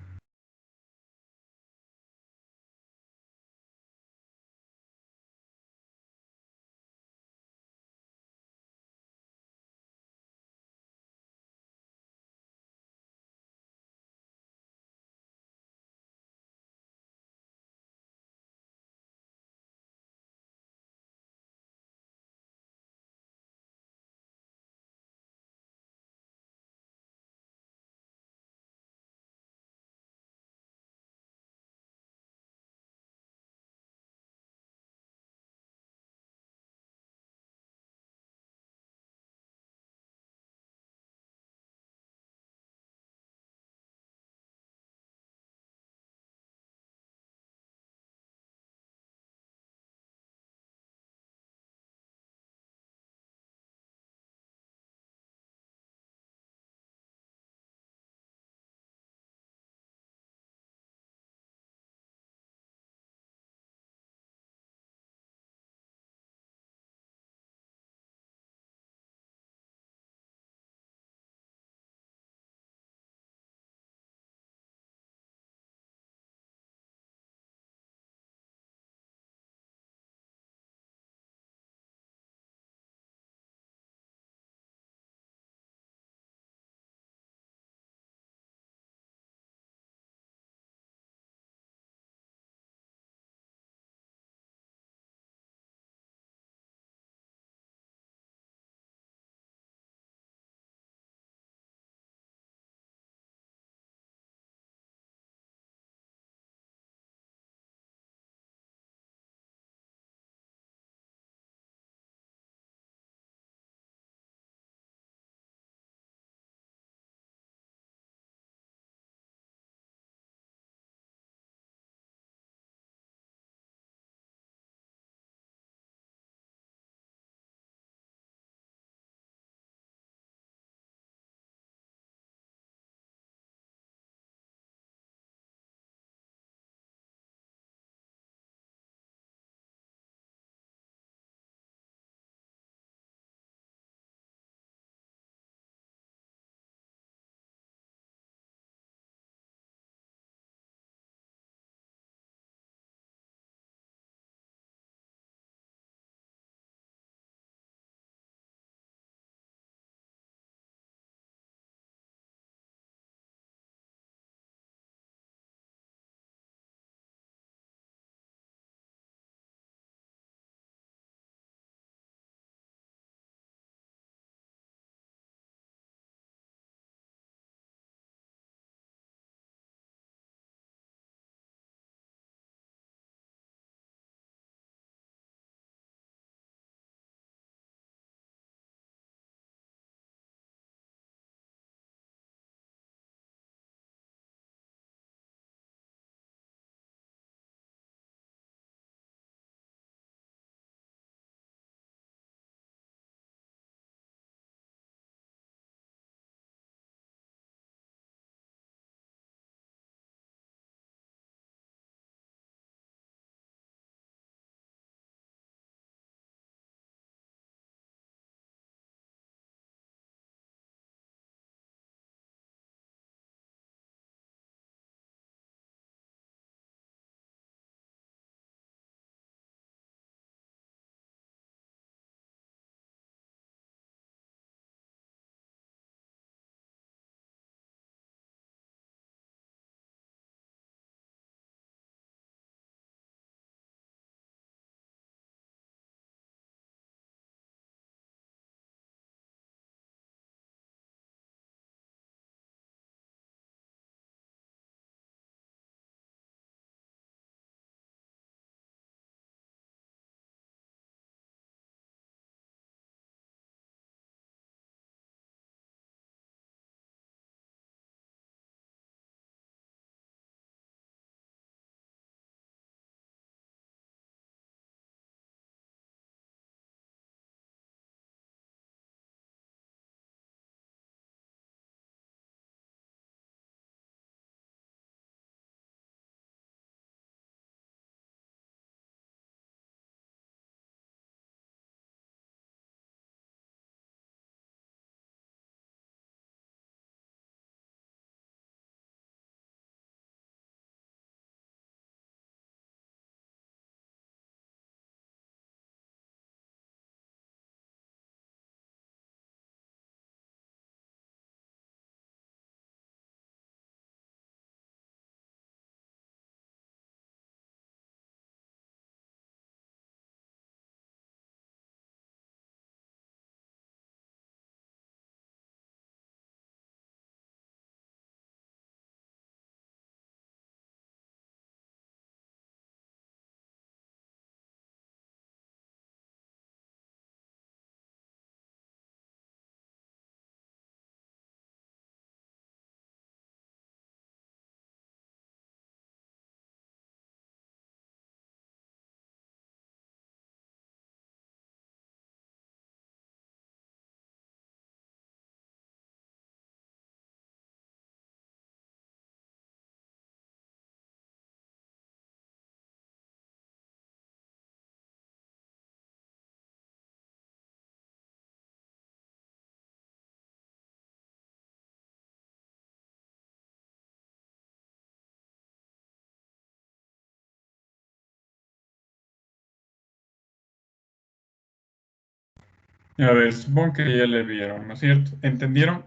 A ver, supongo que ya le vieron, ¿no es cierto? ¿Entendieron?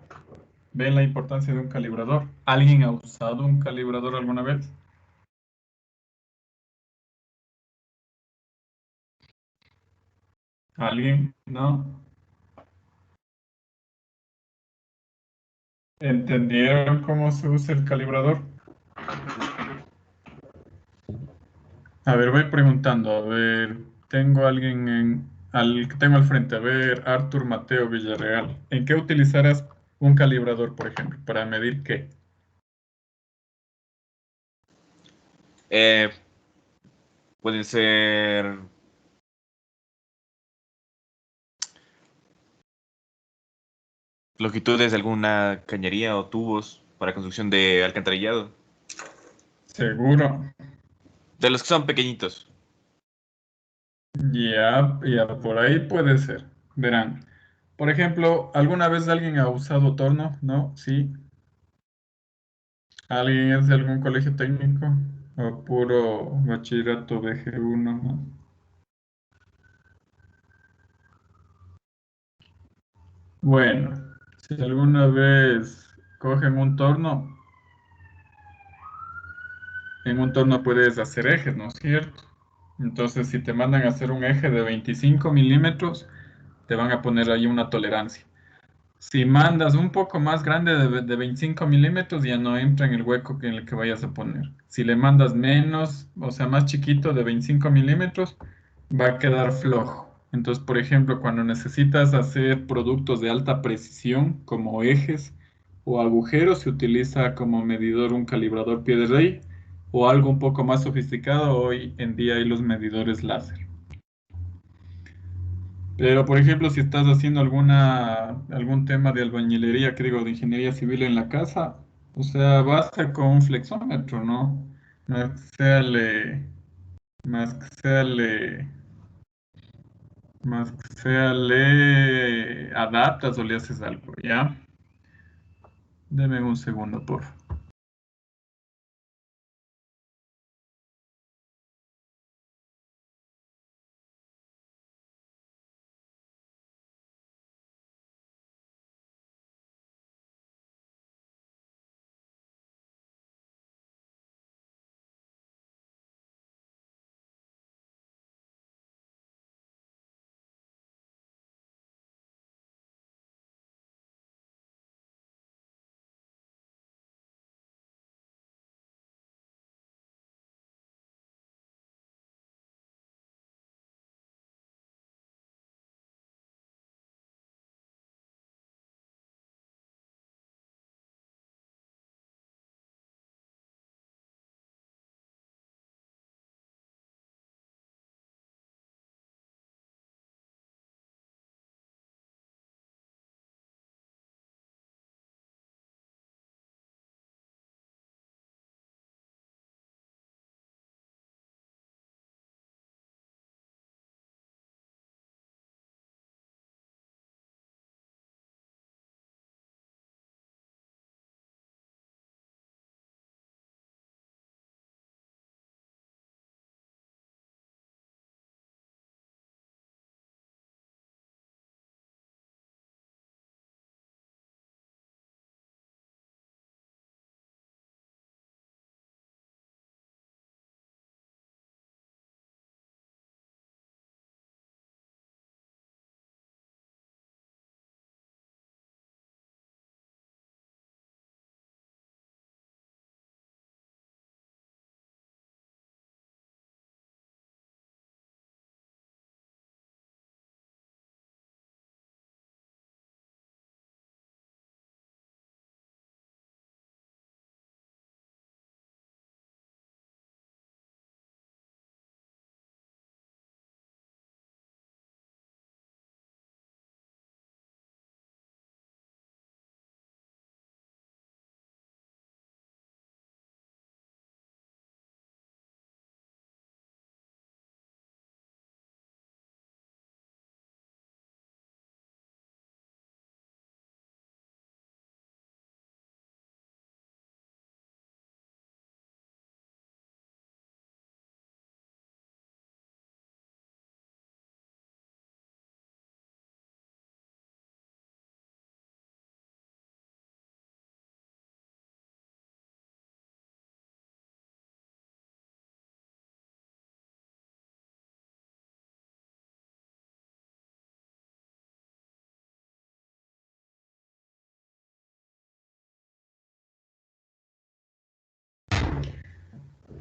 ¿Ven la importancia de un calibrador? ¿Alguien ha usado un calibrador alguna vez? ¿Alguien? ¿No? ¿Entendieron cómo se usa el calibrador? A ver, voy preguntando. A ver, tengo a alguien al que tengo al frente. A ver, Artur Mateo Villarreal. ¿En qué utilizarás un calibrador, por ejemplo? ¿Para medir qué? Eh, Pueden ser longitudes de alguna cañería o tubos para construcción de alcantarillado. Seguro. De los que son pequeñitos. Ya, ya, por ahí puede ser. Verán. Por ejemplo, ¿alguna vez alguien ha usado torno? ¿No? ¿Sí? ¿Alguien es de algún colegio técnico? ¿O puro bachillerato BG1? ¿No? Bueno, si alguna vez cogen un torno, en un torno puedes hacer ejes, ¿no es cierto? Entonces, si te mandan a hacer un eje de 25 milímetros, te van a poner ahí una tolerancia. Si mandas un poco más grande de 25 milímetros, ya no entra en el hueco en el que vayas a poner. Si le mandas menos, o sea, más chiquito de 25 milímetros, va a quedar flojo. Entonces, por ejemplo, cuando necesitas hacer productos de alta precisión, como ejes o agujeros, se utiliza como medidor un calibrador pie de rey o algo un poco más sofisticado. Hoy en día hay los medidores láser. Pero, por ejemplo, si estás haciendo algún tema de albañilería, que digo, de ingeniería civil en la casa, o sea, basta con un flexómetro, ¿no? Más que sea más que sea más que sea le adaptas o le haces algo, ¿ya? Deme un segundo, por favor.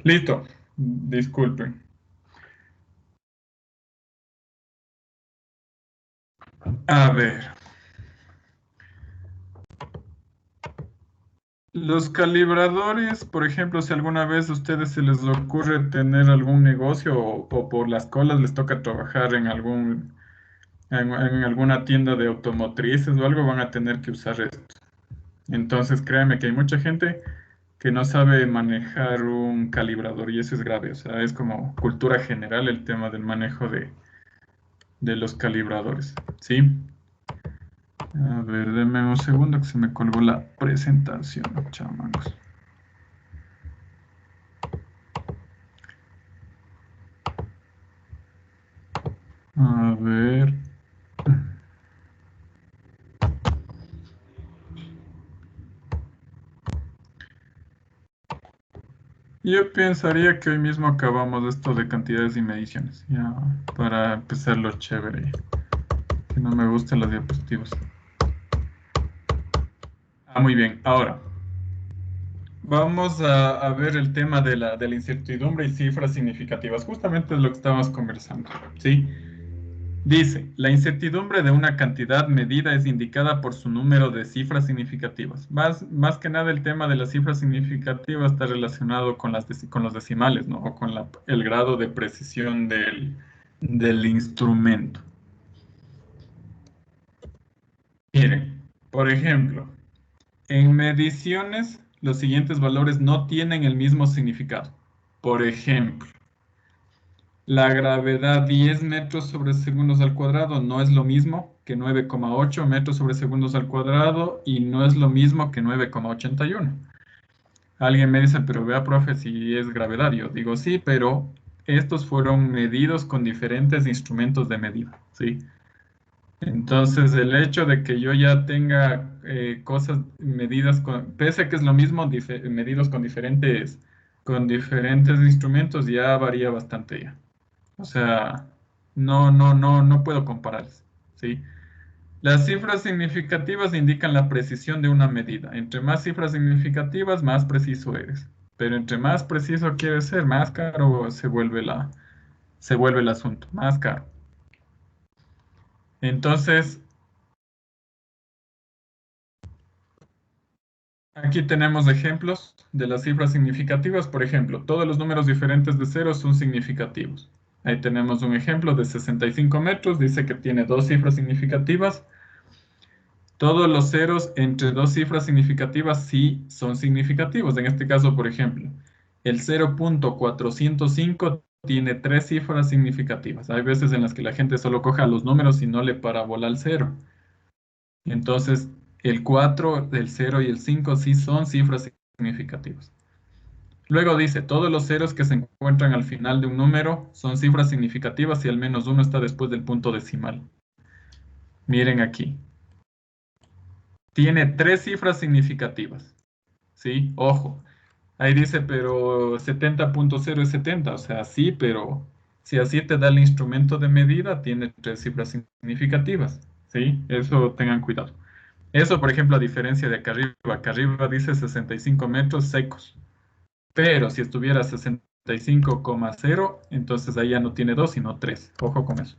Listo. Disculpen. A ver. Los calibradores, por ejemplo, si alguna vez a ustedes se les ocurre tener algún negocio o por las colas les toca trabajar en en alguna tienda de automotrices o algo, van a tener que usar esto. Entonces, créanme que hay mucha gente que no sabe manejar un calibrador y eso es grave. O sea, es como cultura general el tema del manejo de los calibradores. ¿Sí? A ver, denme un segundo que se me colgó la presentación, chamacos. A ver. Yo pensaría que hoy mismo acabamos esto de cantidades y mediciones, ya para empezar lo chévere, que no me gustan las diapositivas. Muy bien, ahora vamos a ver el tema de la incertidumbre y cifras significativas, justamente es lo que estábamos conversando, ¿sí? Dice, la incertidumbre de una cantidad medida es indicada por su número de cifras significativas. Más que nada el tema de las cifras significativas está relacionado con los decimales, ¿no? O con el grado de precisión del instrumento. Miren, por ejemplo, en mediciones los siguientes valores no tienen el mismo significado. Por ejemplo, la gravedad 10 metros sobre segundos al cuadrado no es lo mismo que 9,8 metros sobre segundos al cuadrado y no es lo mismo que 9,81. Alguien me dice, pero vea, profe, si es gravedad. Yo digo, sí, pero estos fueron medidos con diferentes instrumentos de medida, ¿sí? Entonces, el hecho de que yo ya tenga cosas medidas, pese a que es lo mismo, medidos con diferentes instrumentos, ya varía bastante ya. O sea, no puedo compararlas, ¿sí? Las cifras significativas indican la precisión de una medida. Entre más cifras significativas, más preciso eres. Pero entre más preciso quieres ser, más caro se vuelve el asunto, más caro. Entonces, aquí tenemos ejemplos de las cifras significativas. Por ejemplo, todos los números diferentes de cero son significativos. Ahí tenemos un ejemplo de 65 metros. Dice que tiene dos cifras significativas. Todos los ceros entre dos cifras significativas sí son significativos. En este caso, por ejemplo, el 0.405 tiene tres cifras significativas. Hay veces en las que la gente solo coja los números y no le parabola al cero. Entonces, el 4, el 0 y el 5 sí son cifras significativas. Luego dice, todos los ceros que se encuentran al final de un número son cifras significativas si al menos uno está después del punto decimal. Miren aquí. Tiene tres cifras significativas. ¿Sí? Ojo. Ahí dice, pero 70.0 es 70. O sea, sí, pero si así te da el instrumento de medida, tiene tres cifras significativas. ¿Sí? Eso tengan cuidado. Eso, por ejemplo, a diferencia de acá arriba. Acá arriba dice 65 metros secos. Pero si estuviera 65,0, entonces ahí ya no tiene dos, sino tres. Ojo con eso.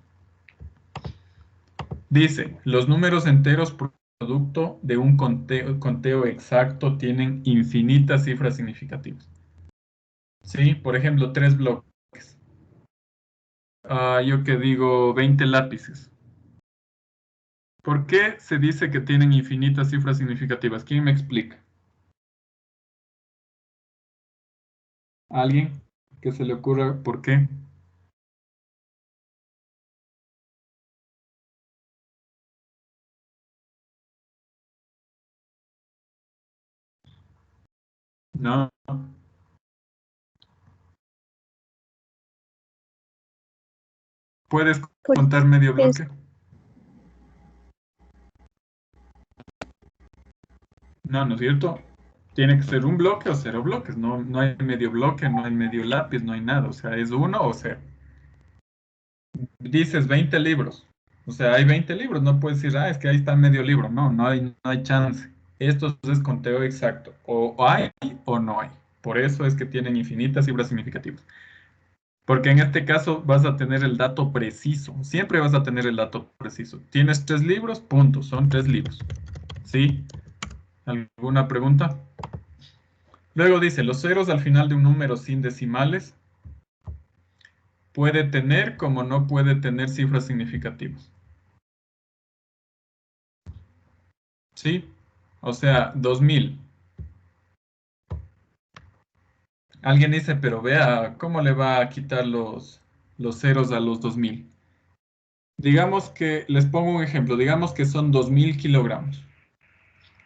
Dice, los números enteros producto de un conteo exacto tienen infinitas cifras significativas. Sí, por ejemplo, 3 bloques. Yo que digo 20 lápices. ¿Por qué se dice que tienen infinitas cifras significativas? ¿Quién me explica? ¿Alguien que se le ocurra por qué? ¿No? ¿Puedes contar medio bloque? No, ¿no es cierto? Tiene que ser un bloque o 0 bloques. No hay medio bloque, no hay medio lápiz, no hay nada. O sea, es 1 o 0. Dices 20 libros. O sea, hay 20 libros. No puedes decir, es que ahí está medio libro. No hay chance. Esto es conteo exacto. O hay o no hay. Por eso es que tienen infinitas cifras significativas. Porque en este caso vas a tener el dato preciso. Siempre vas a tener el dato preciso. Tienes 3 libros, punto. Son 3 libros. ¿Sí? ¿Alguna pregunta? Luego dice, los ceros al final de un número sin decimales puede tener como no puede tener cifras significativas. ¿Sí? O sea, 2000. Alguien dice, pero vea, ¿cómo le va a quitar los ceros a los 2000? Digamos que, les pongo un ejemplo, digamos que son 2000 kilogramos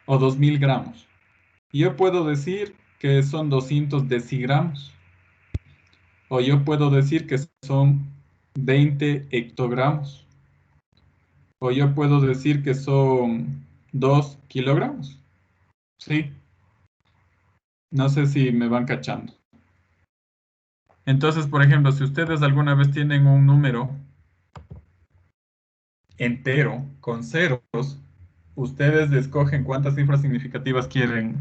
o 2000 gramos. Y yo puedo decir que son 200 decigramos. O yo puedo decir que son 20 hectogramos. O yo puedo decir que son 2 kilogramos. ¿Sí? No sé si me van cachando. Entonces, por ejemplo, si ustedes alguna vez tienen un número entero con ceros, ustedes escogen cuántas cifras significativas quieren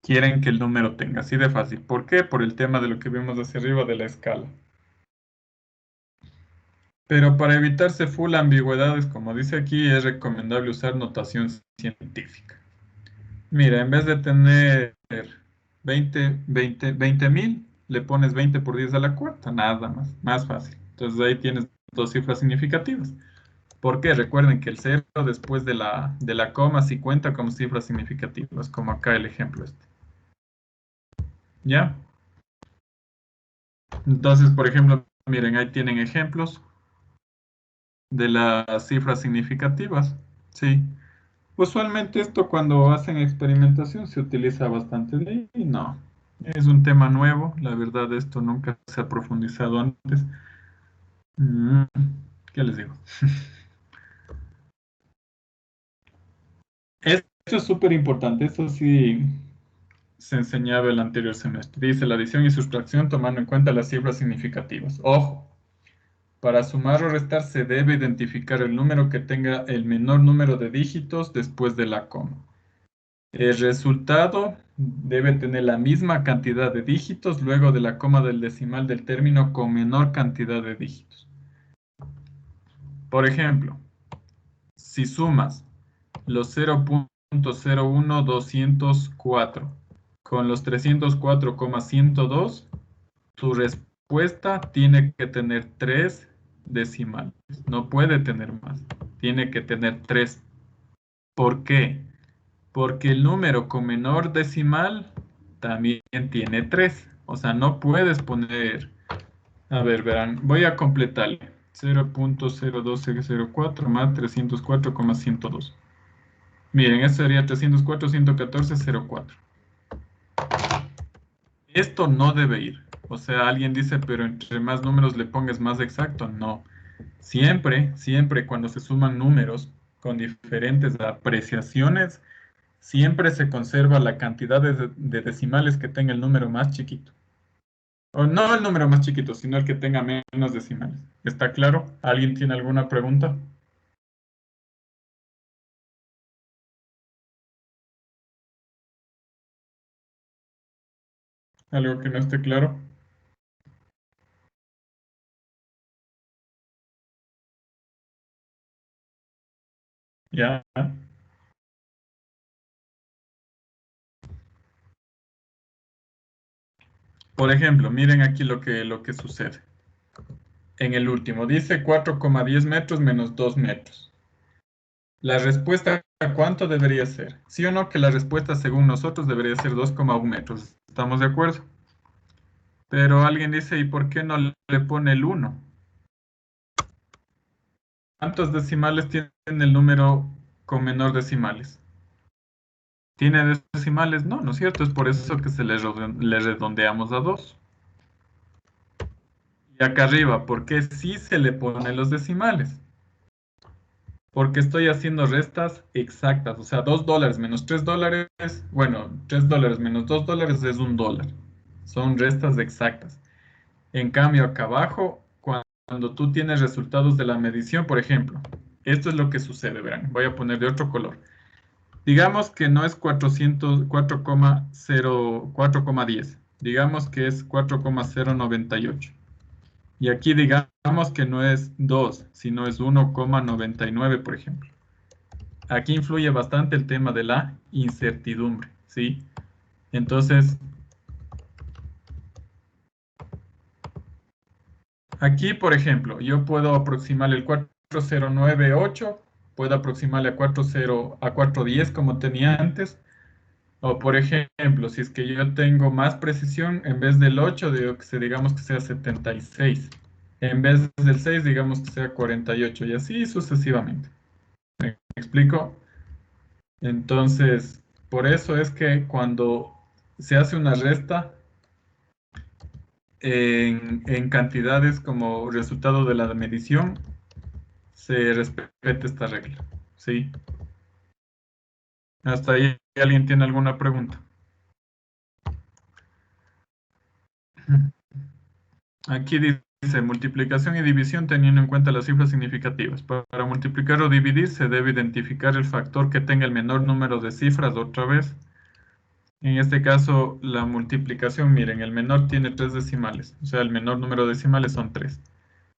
que el número tenga. Así de fácil. ¿Por qué? Por el tema de lo que vimos hacia arriba de la escala. Pero para evitarse full ambigüedades, como dice aquí, es recomendable usar notación científica. Mira, en vez de tener 20.000, le pones 20 por 10 a la cuarta, nada más, más fácil. Entonces ahí tienes dos cifras significativas. ¿Por qué? Recuerden que el cero después de la coma sí cuenta como cifras significativas, como acá el ejemplo este. ¿Ya? Entonces, por ejemplo, miren, ahí tienen ejemplos de las cifras significativas. Sí. Usualmente esto cuando hacen experimentación se utiliza bastante y no. Es un tema nuevo, la verdad esto nunca se ha profundizado antes. ¿Qué les digo? Esto es súper importante, esto sí se enseñaba el anterior semestre. Dice la adición y sustracción tomando en cuenta las cifras significativas. Ojo, para sumar o restar se debe identificar el número que tenga el menor número de dígitos después de la coma. El resultado debe tener la misma cantidad de dígitos luego de la coma del decimal del término con menor cantidad de dígitos. Por ejemplo, si sumas los 0.01204 con los 304,102, tu respuesta tiene que tener 3 decimales. No puede tener más. Tiene que tener 3. ¿Por qué? Porque el número con menor decimal también tiene 3. O sea, no puedes poner... A ver, verán, voy a completarle. 0.01204 más 304,102. Miren, eso sería 304,114,04. Esto no debe ir. O sea, alguien dice, pero entre más números le pongas más exacto. No. Siempre, siempre cuando se suman números con diferentes apreciaciones, siempre se conserva la cantidad de decimales que tenga el número más chiquito. O no el número más chiquito, sino el que tenga menos decimales. ¿Está claro? ¿Alguien tiene alguna pregunta? ¿Algo que no esté claro? ¿Ya? Por ejemplo, miren aquí lo que sucede. En el último, dice 4,10 metros menos 2 metros. La respuesta, ¿cuánto debería ser? ¿Sí o no que la respuesta según nosotros debería ser 2,1 metros? ¿Estamos de acuerdo? Pero alguien dice, ¿y por qué no le pone el 1? ¿Cuántos decimales tiene el número con menor decimales? ¿Tiene decimales? No, ¿no es cierto? Es por eso que le redondeamos a 2. Y acá arriba, ¿por qué sí se le ponen los decimales? Porque estoy haciendo restas exactas. O sea, $2 menos $3. Bueno, $3 menos $2 es $1. Son restas exactas. En cambio, acá abajo, cuando tú tienes resultados de la medición, por ejemplo, esto es lo que sucede, verán. Voy a poner de otro color. Digamos que no es 4,10. Digamos que es 4,098. Y aquí digamos que no es 2, sino es 1,99, por ejemplo. Aquí influye bastante el tema de la incertidumbre, ¿sí? Entonces, aquí, por ejemplo, yo puedo aproximarle el 4098, puedo aproximarle a 410 como tenía antes. O por ejemplo, si es que yo tengo más precisión, en vez del 8, digo que digamos que sea 76. En vez del 6, digamos que sea 48 y así sucesivamente. ¿Me explico? Entonces, por eso es que cuando se hace una resta en cantidades como resultado de la medición, se respeta esta regla. ¿Sí? ¿Hasta ahí alguien tiene alguna pregunta? Aquí dice multiplicación y división teniendo en cuenta las cifras significativas. Para multiplicar o dividir se debe identificar el factor que tenga el menor número de cifras otra vez. En este caso, la multiplicación, miren, el menor tiene 3 decimales, o sea, el menor número de decimales son 3.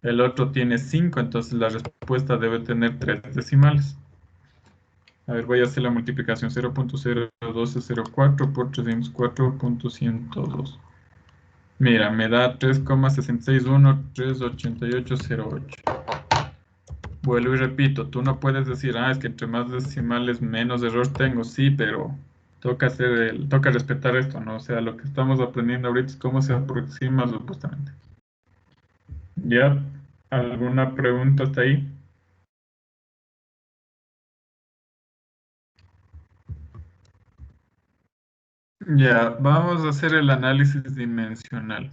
El otro tiene 5, entonces la respuesta debe tener 3 decimales. A ver, voy a hacer la multiplicación 0.01204 por 304.102. Mira, me da 3,661,38808. Vuelvo y repito, tú no puedes decir, es que entre más decimales menos error tengo. Sí, pero toca respetar esto, ¿no? O sea, lo que estamos aprendiendo ahorita es cómo se aproxima supuestamente. ¿Ya? ¿Alguna pregunta hasta ahí? Ya, vamos a hacer el análisis dimensional.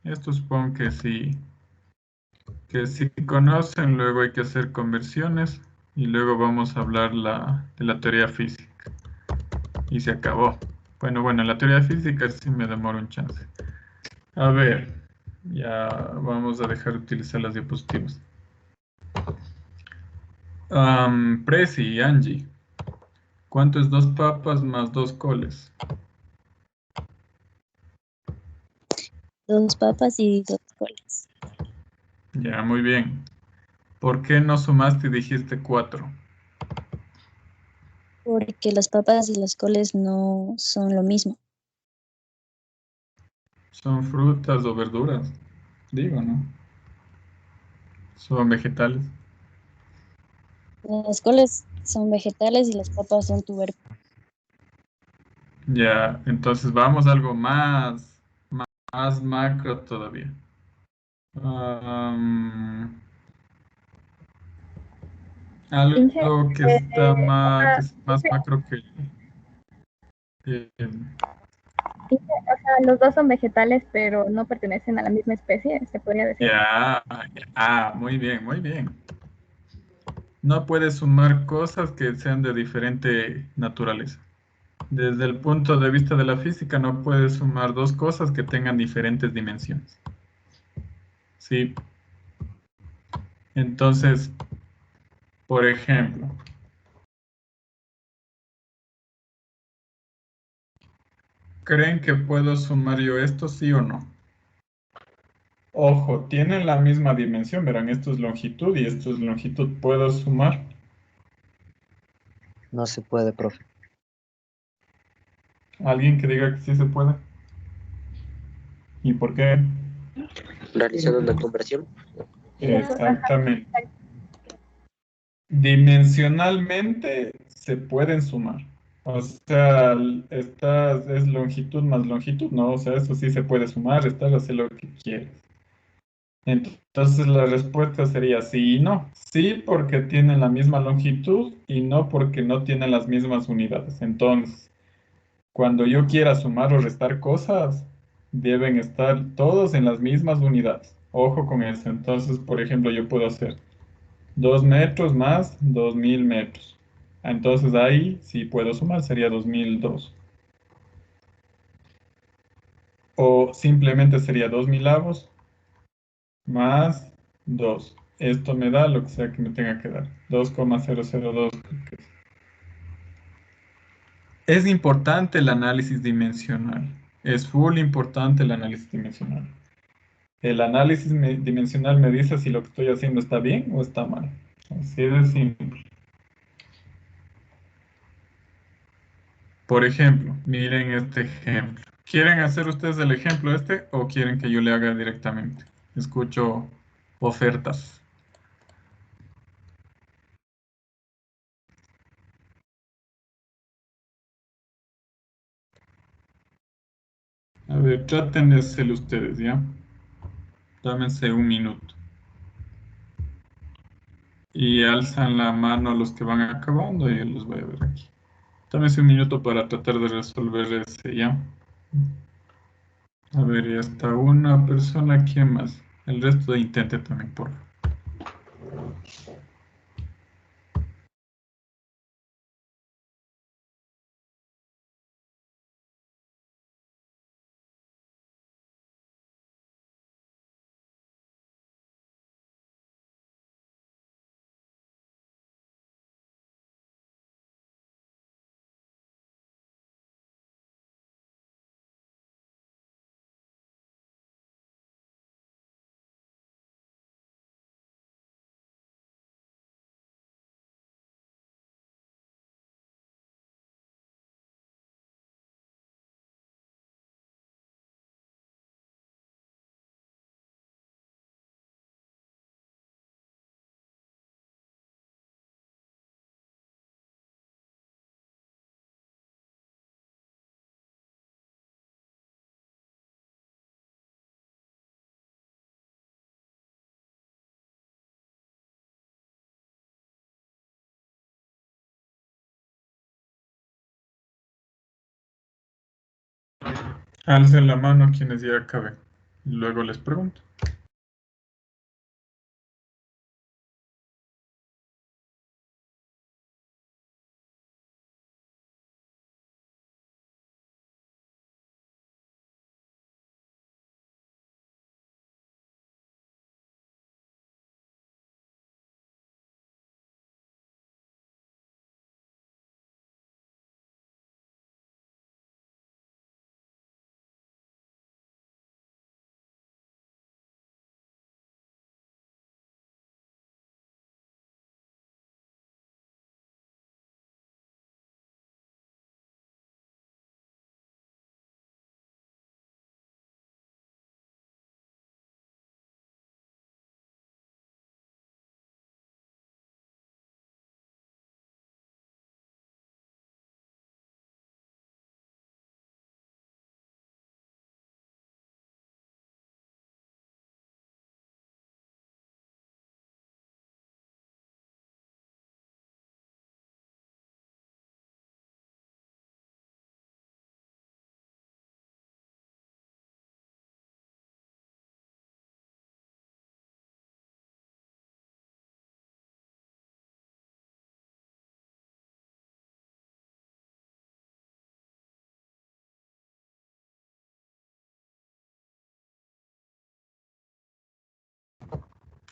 Esto supongo que sí conocen, luego hay que hacer conversiones y luego vamos a hablar de la teoría física. Y se acabó. Bueno, en la teoría física sí me demoro un chance. A ver, ya vamos a dejar de utilizar las diapositivas. Presi y Angie, ¿cuánto es 2 papas más 2 coles? 2 papas y 2 coles. Ya, muy bien. ¿Por qué no sumaste y dijiste 4? Porque las papas y las coles no son lo mismo. Son frutas o verduras, digo, ¿no? Son vegetales. Las coles son vegetales y las papas son tubérculos. Ya, entonces vamos a algo más macro todavía. Inge, Algo que está o que es más macro que... o sea, los dos son vegetales, pero no pertenecen a la misma especie, se podría decir. Ya, muy bien, muy bien. No puedes sumar cosas que sean de diferente naturaleza. Desde el punto de vista de la física, no puedes sumar dos cosas que tengan diferentes dimensiones. Sí. Entonces, por ejemplo, ¿creen que puedo sumar yo esto, sí o no? Ojo, tienen la misma dimensión, verán, esto es longitud y esto es longitud. ¿Puedo sumar? No se puede, profe. ¿Alguien que diga que sí se puede? ¿Y por qué? Realizando una conversión. Exactamente. Dimensionalmente se pueden sumar. O sea, esta es longitud más longitud, ¿no? O sea, eso sí se puede sumar, restar, hacer lo que quieres. Entonces la respuesta sería sí y no. Sí porque tienen la misma longitud y no porque no tienen las mismas unidades. Entonces, cuando yo quiera sumar o restar cosas, deben estar todos en las mismas unidades. Ojo con eso. Entonces, por ejemplo, yo puedo hacer 2 metros más 2000 metros. Entonces ahí sí puedo sumar, sería 2002. O simplemente sería 2000 avos más 2. Esto me da lo que sea que me tenga que dar. 2,002. Es importante el análisis dimensional. Es full importante el análisis dimensional. El análisis dimensional me dice si lo que estoy haciendo está bien o está mal. Así de simple. Por ejemplo, miren este ejemplo. ¿Quieren hacer ustedes el ejemplo este o quieren que yo le haga directamente? Escucho ofertas. A ver, traten de hacerlo ustedes, ¿ya? Dámense un minuto. Y alzan la mano los que van acabando y yo los voy a ver aquí. Dámense un minuto para tratar de resolver ese, ¿ya? A ver, ya está una persona, ¿quién más? El resto intente también, por favor. Alcen la mano quienes ya acaben. Luego les pregunto.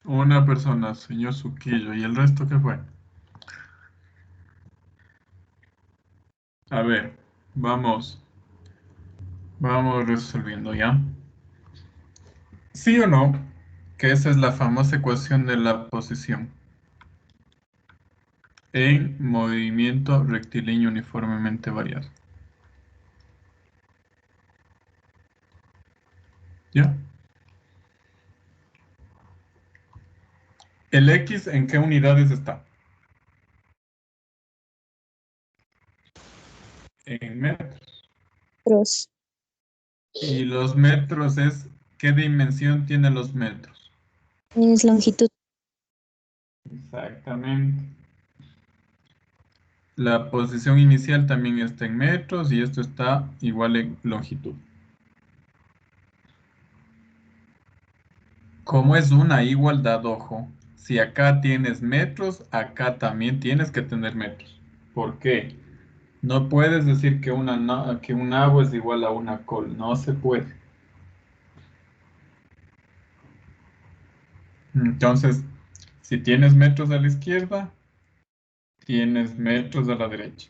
Una persona, señor Suquillo, ¿y el resto qué fue? A ver, vamos resolviendo ya. ¿Sí o no? Que esa es la famosa ecuación de la posición en movimiento rectilíneo uniformemente variado. ¿Ya? ¿El X en qué unidades está? En metros. ¿Y los metros es qué dimensión tienen los metros? Es longitud. Exactamente. La posición inicial también está en metros y esto está igual en longitud. Como es una igualdad, ojo, si acá tienes metros, acá también tienes que tener metros. ¿Por qué? No puedes decir que que un nabo es igual a una col, no se puede. Entonces, si tienes metros a la izquierda, tienes metros a la derecha.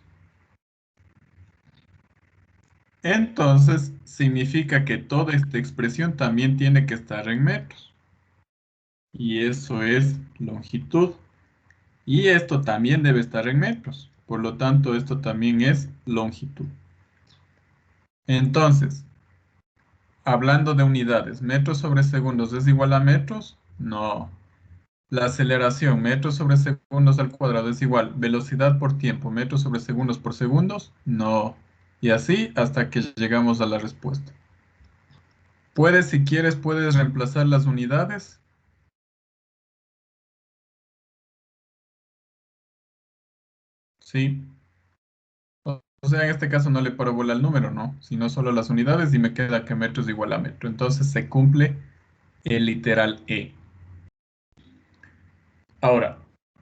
Entonces, significa que toda esta expresión también tiene que estar en metros. Y eso es longitud. Y esto también debe estar en metros. Por lo tanto, esto también es longitud. Entonces, hablando de unidades, ¿metros sobre segundos es igual a metros? No. La aceleración, metros sobre segundos al cuadrado es igual. Velocidad por tiempo, metros sobre segundos por segundos? No. Y así hasta que llegamos a la respuesta. Puedes, si quieres, puedes reemplazar las unidades. Sí. O sea, en este caso no le paro bola al número, ¿no? Sino solo las unidades y me queda que metro es igual a metro. Entonces se cumple el literal E. Ahora,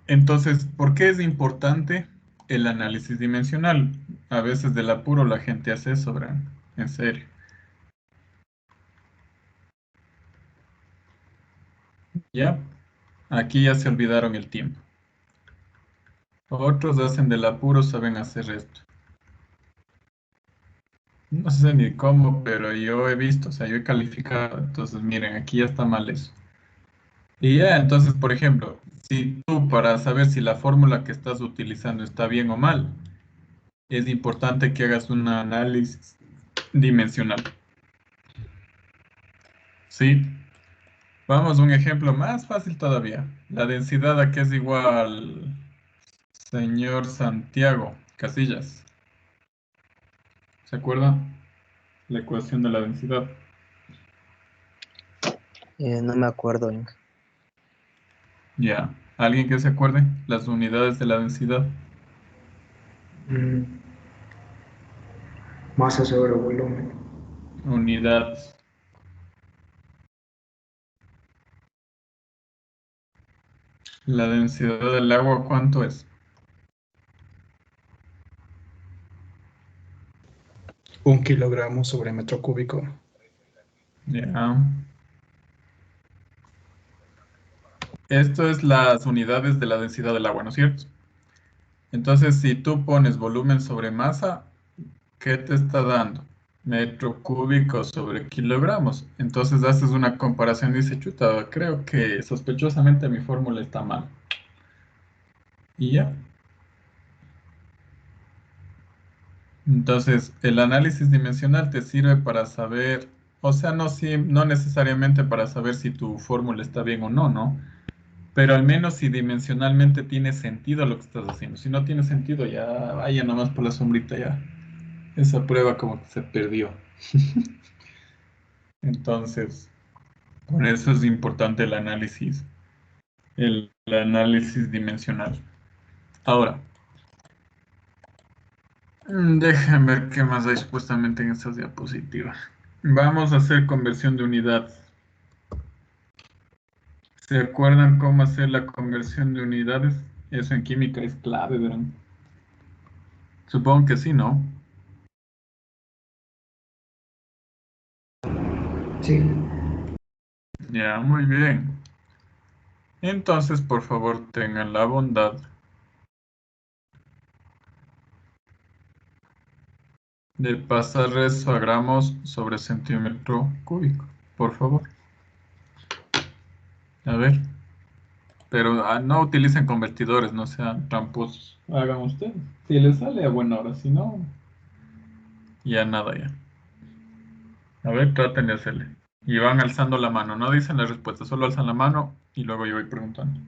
entonces, ¿por qué es importante el análisis dimensional? A veces del apuro la gente hace eso, ¿verdad? En serio. ¿Ya? Aquí ya se olvidaron el tiempo. Otros hacen del apuro, saben hacer esto. No sé ni cómo, pero yo he visto, o sea, yo he calificado. Entonces, miren, aquí ya está mal eso. Y ya, entonces, por ejemplo, si tú para saber si la fórmula que estás utilizando está bien o mal, es importante que hagas un análisis dimensional. ¿Sí? Vamos a un ejemplo más fácil todavía. La densidad a qué es igual, señor Santiago Casillas. ¿Se acuerda? La ecuación de la densidad. No me acuerdo, Inge. Ya. ¿Alguien que se acuerde? Las unidades de la densidad. Mm, masa sobre volumen. Unidades. La densidad del agua, ¿cuánto es? 1 kilogramo sobre metro cúbico. Ya. Esto es las unidades de la densidad del agua, ¿no es cierto? Entonces, si tú pones volumen sobre masa, ¿qué te está dando? Metro cúbico sobre kilogramos. Entonces haces una comparación y dices, chuta, creo que sospechosamente mi fórmula está mal. Y ya. Entonces, el análisis dimensional te sirve para saber, o sea, no, no necesariamente para saber si tu fórmula está bien o no, ¿no? Pero al menos si dimensionalmente tiene sentido lo que estás haciendo. Si no tiene sentido, ya vaya nomás por la sombrita, ya. Esa prueba como que se perdió. Entonces, por eso es importante el análisis dimensional. Ahora, déjenme ver qué más hay supuestamente en estas diapositivas. Vamos a hacer conversión de unidades. ¿Se acuerdan cómo hacer la conversión de unidades? Eso en química es clave, ¿verán? Supongo que sí, ¿no? Sí. Ya, muy bien. Entonces, por favor, tengan la bondad de pasar eso a gramos sobre centímetro cúbico, por favor. A ver. Pero no utilicen convertidores, no sean tramposos. Hagan ustedes. Si les sale a buena hora, si no, ya nada ya. A ver, traten de hacerle. Y van alzando la mano, no dicen la respuesta, solo alzan la mano y luego yo voy preguntando.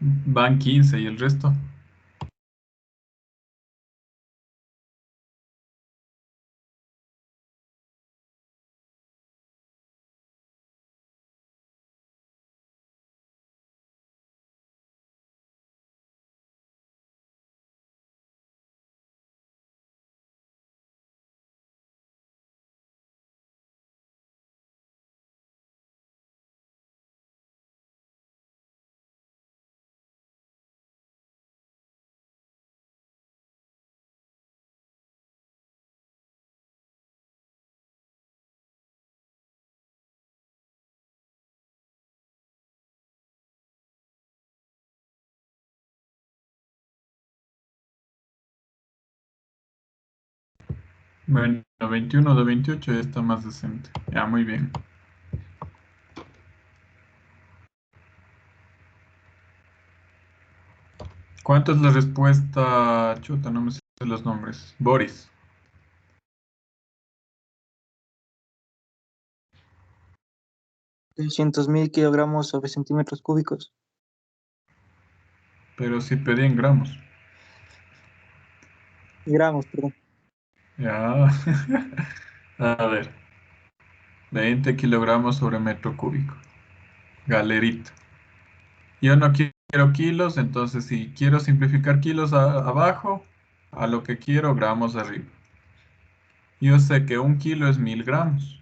Van 15 y el resto. Bueno, 21 de 28 ya está más decente. Ya, muy bien. ¿Cuánto es la respuesta? Chuta, no me sé los nombres. Boris. 600.000 kilogramos sobre centímetros cúbicos. Pero si pedí en gramos. Gramos, perdón. Ya. A ver. 20 kilogramos sobre metro cúbico. Galerito. Yo no quiero kilos, entonces si quiero simplificar kilos abajo, a lo que quiero gramos arriba. Yo sé que 1 kilo es 1000 gramos.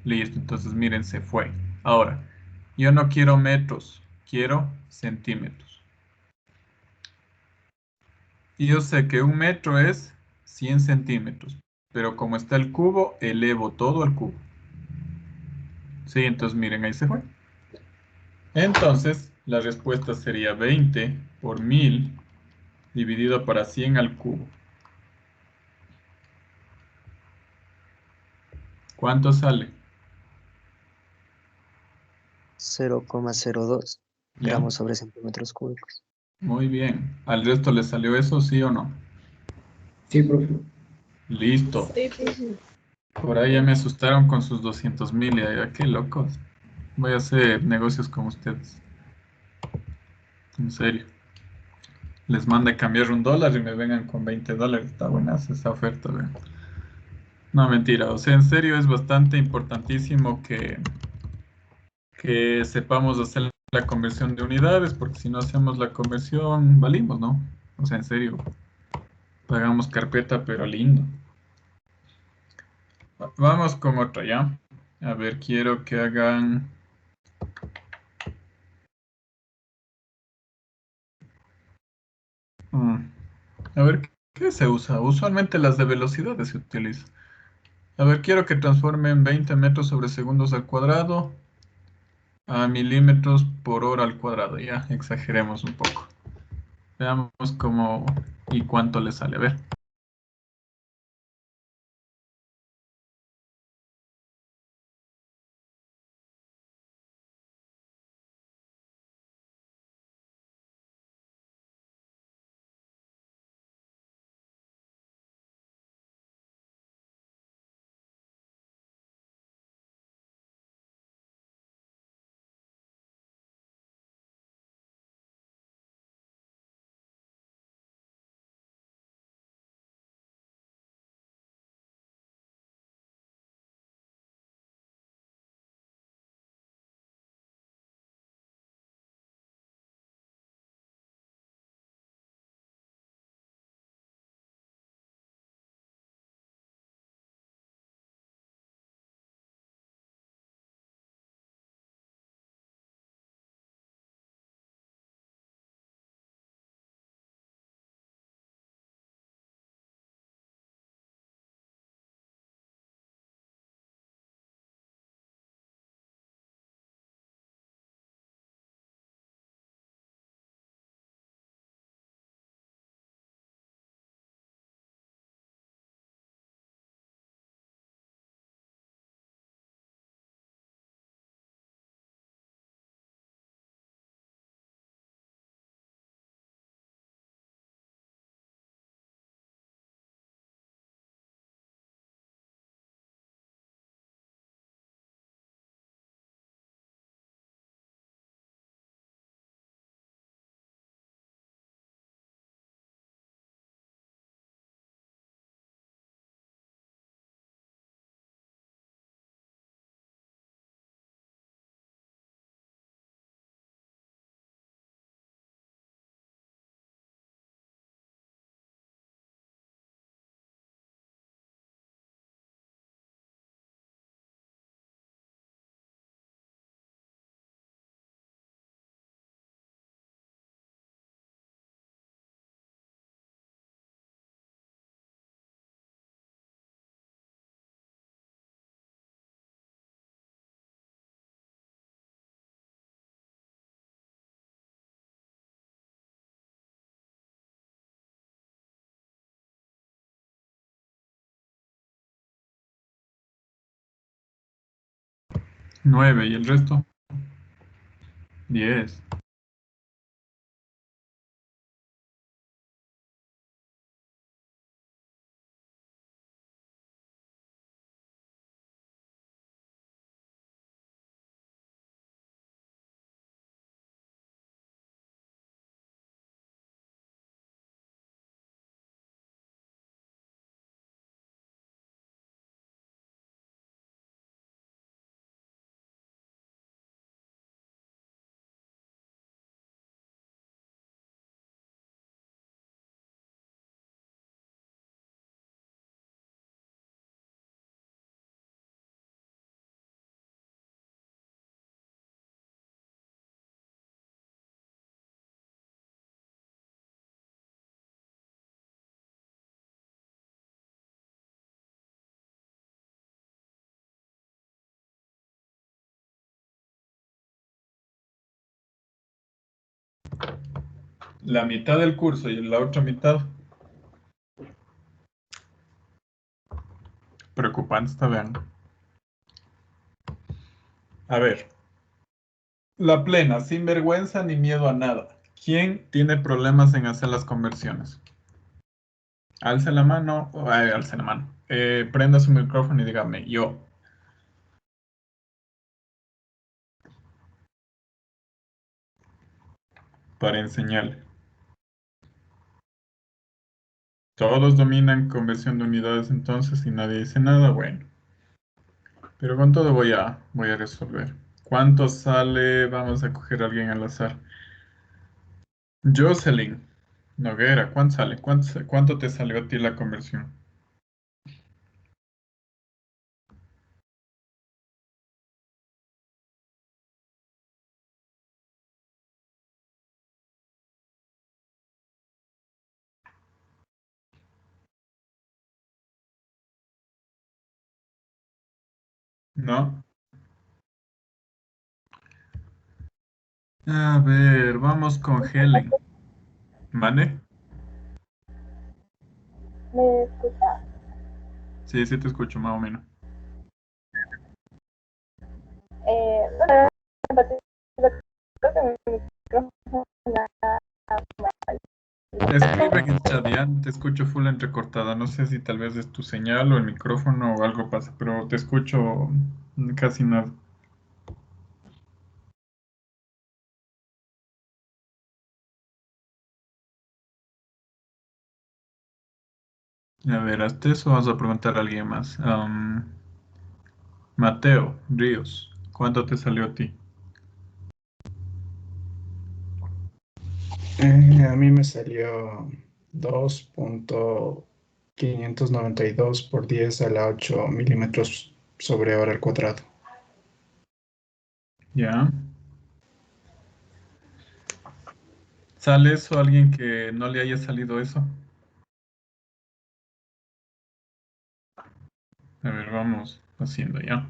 Listo, entonces miren, se fue. Ahora, yo no quiero metros, quiero centímetros. Y yo sé que 1 metro es 100 centímetros, pero como está el cubo, elevo todo al cubo. Sí, entonces miren, ahí se fue. Entonces, la respuesta sería 20 por 1000 dividido para 100 al cubo. ¿Cuánto sale? 0,02 ¿Ya? gramos sobre centímetros cúbicos. Muy bien. ¿Al resto le salió eso, sí o no? Sí, profe. Listo. Por ahí ya me asustaron con sus 200.000 y ya, qué locos. Voy a hacer negocios con ustedes. En serio. Les mande cambiar $1 y me vengan con $20. Está buena esa oferta, vean. No, mentira. O sea, en serio es bastante importantísimo que sepamos hacer la conversión de unidades, porque si no hacemos la conversión, valimos, ¿no? O sea, en serio, pagamos carpeta, pero lindo. Vamos con otra, ¿ya? A ver, quiero que hagan... A ver, ¿qué se usa? Usualmente las de velocidades se utilizan. A ver, quiero que transformen 20 metros sobre segundos al cuadrado a milímetros por hora al cuadrado. Ya, exageremos un poco. Veamos cómo y cuánto le sale. A ver. 9 y el resto 10. La mitad del curso y la otra mitad. Preocupante está, vean. A ver. La plena, sin vergüenza ni miedo a nada. ¿Quién tiene problemas en hacer las conversiones? Alce la mano. Alce la mano. Prenda su micrófono y dígame, yo. Para enseñarle. Todos dominan conversión de unidades entonces y nadie dice nada, bueno. Pero con todo voy a resolver. ¿Cuánto sale? Vamos a coger a alguien al azar. Jocelyn Noguera, ¿cuánto sale? ¿Cuánto te salió a ti la conversión? ¿No? A ver, vamos con Helen. ¿Mane? ¿Me escucha? Sí, sí te escucho, más o menos. Bueno, creo que mi micrófono Escribe en el chat, ya te escucho full entrecortada. No sé si tal vez es tu señal o el micrófono o algo pasa, pero te escucho casi nada. A ver, hasta eso vamos a preguntar a alguien más. Mateo Ríos, ¿cuánto te salió a ti? A mí me salió 2.592 por 10 a la 8 milímetros sobre hora al cuadrado. Ya. ¿Sale eso a alguien que no le haya salido eso? A ver, vamos haciendo ya.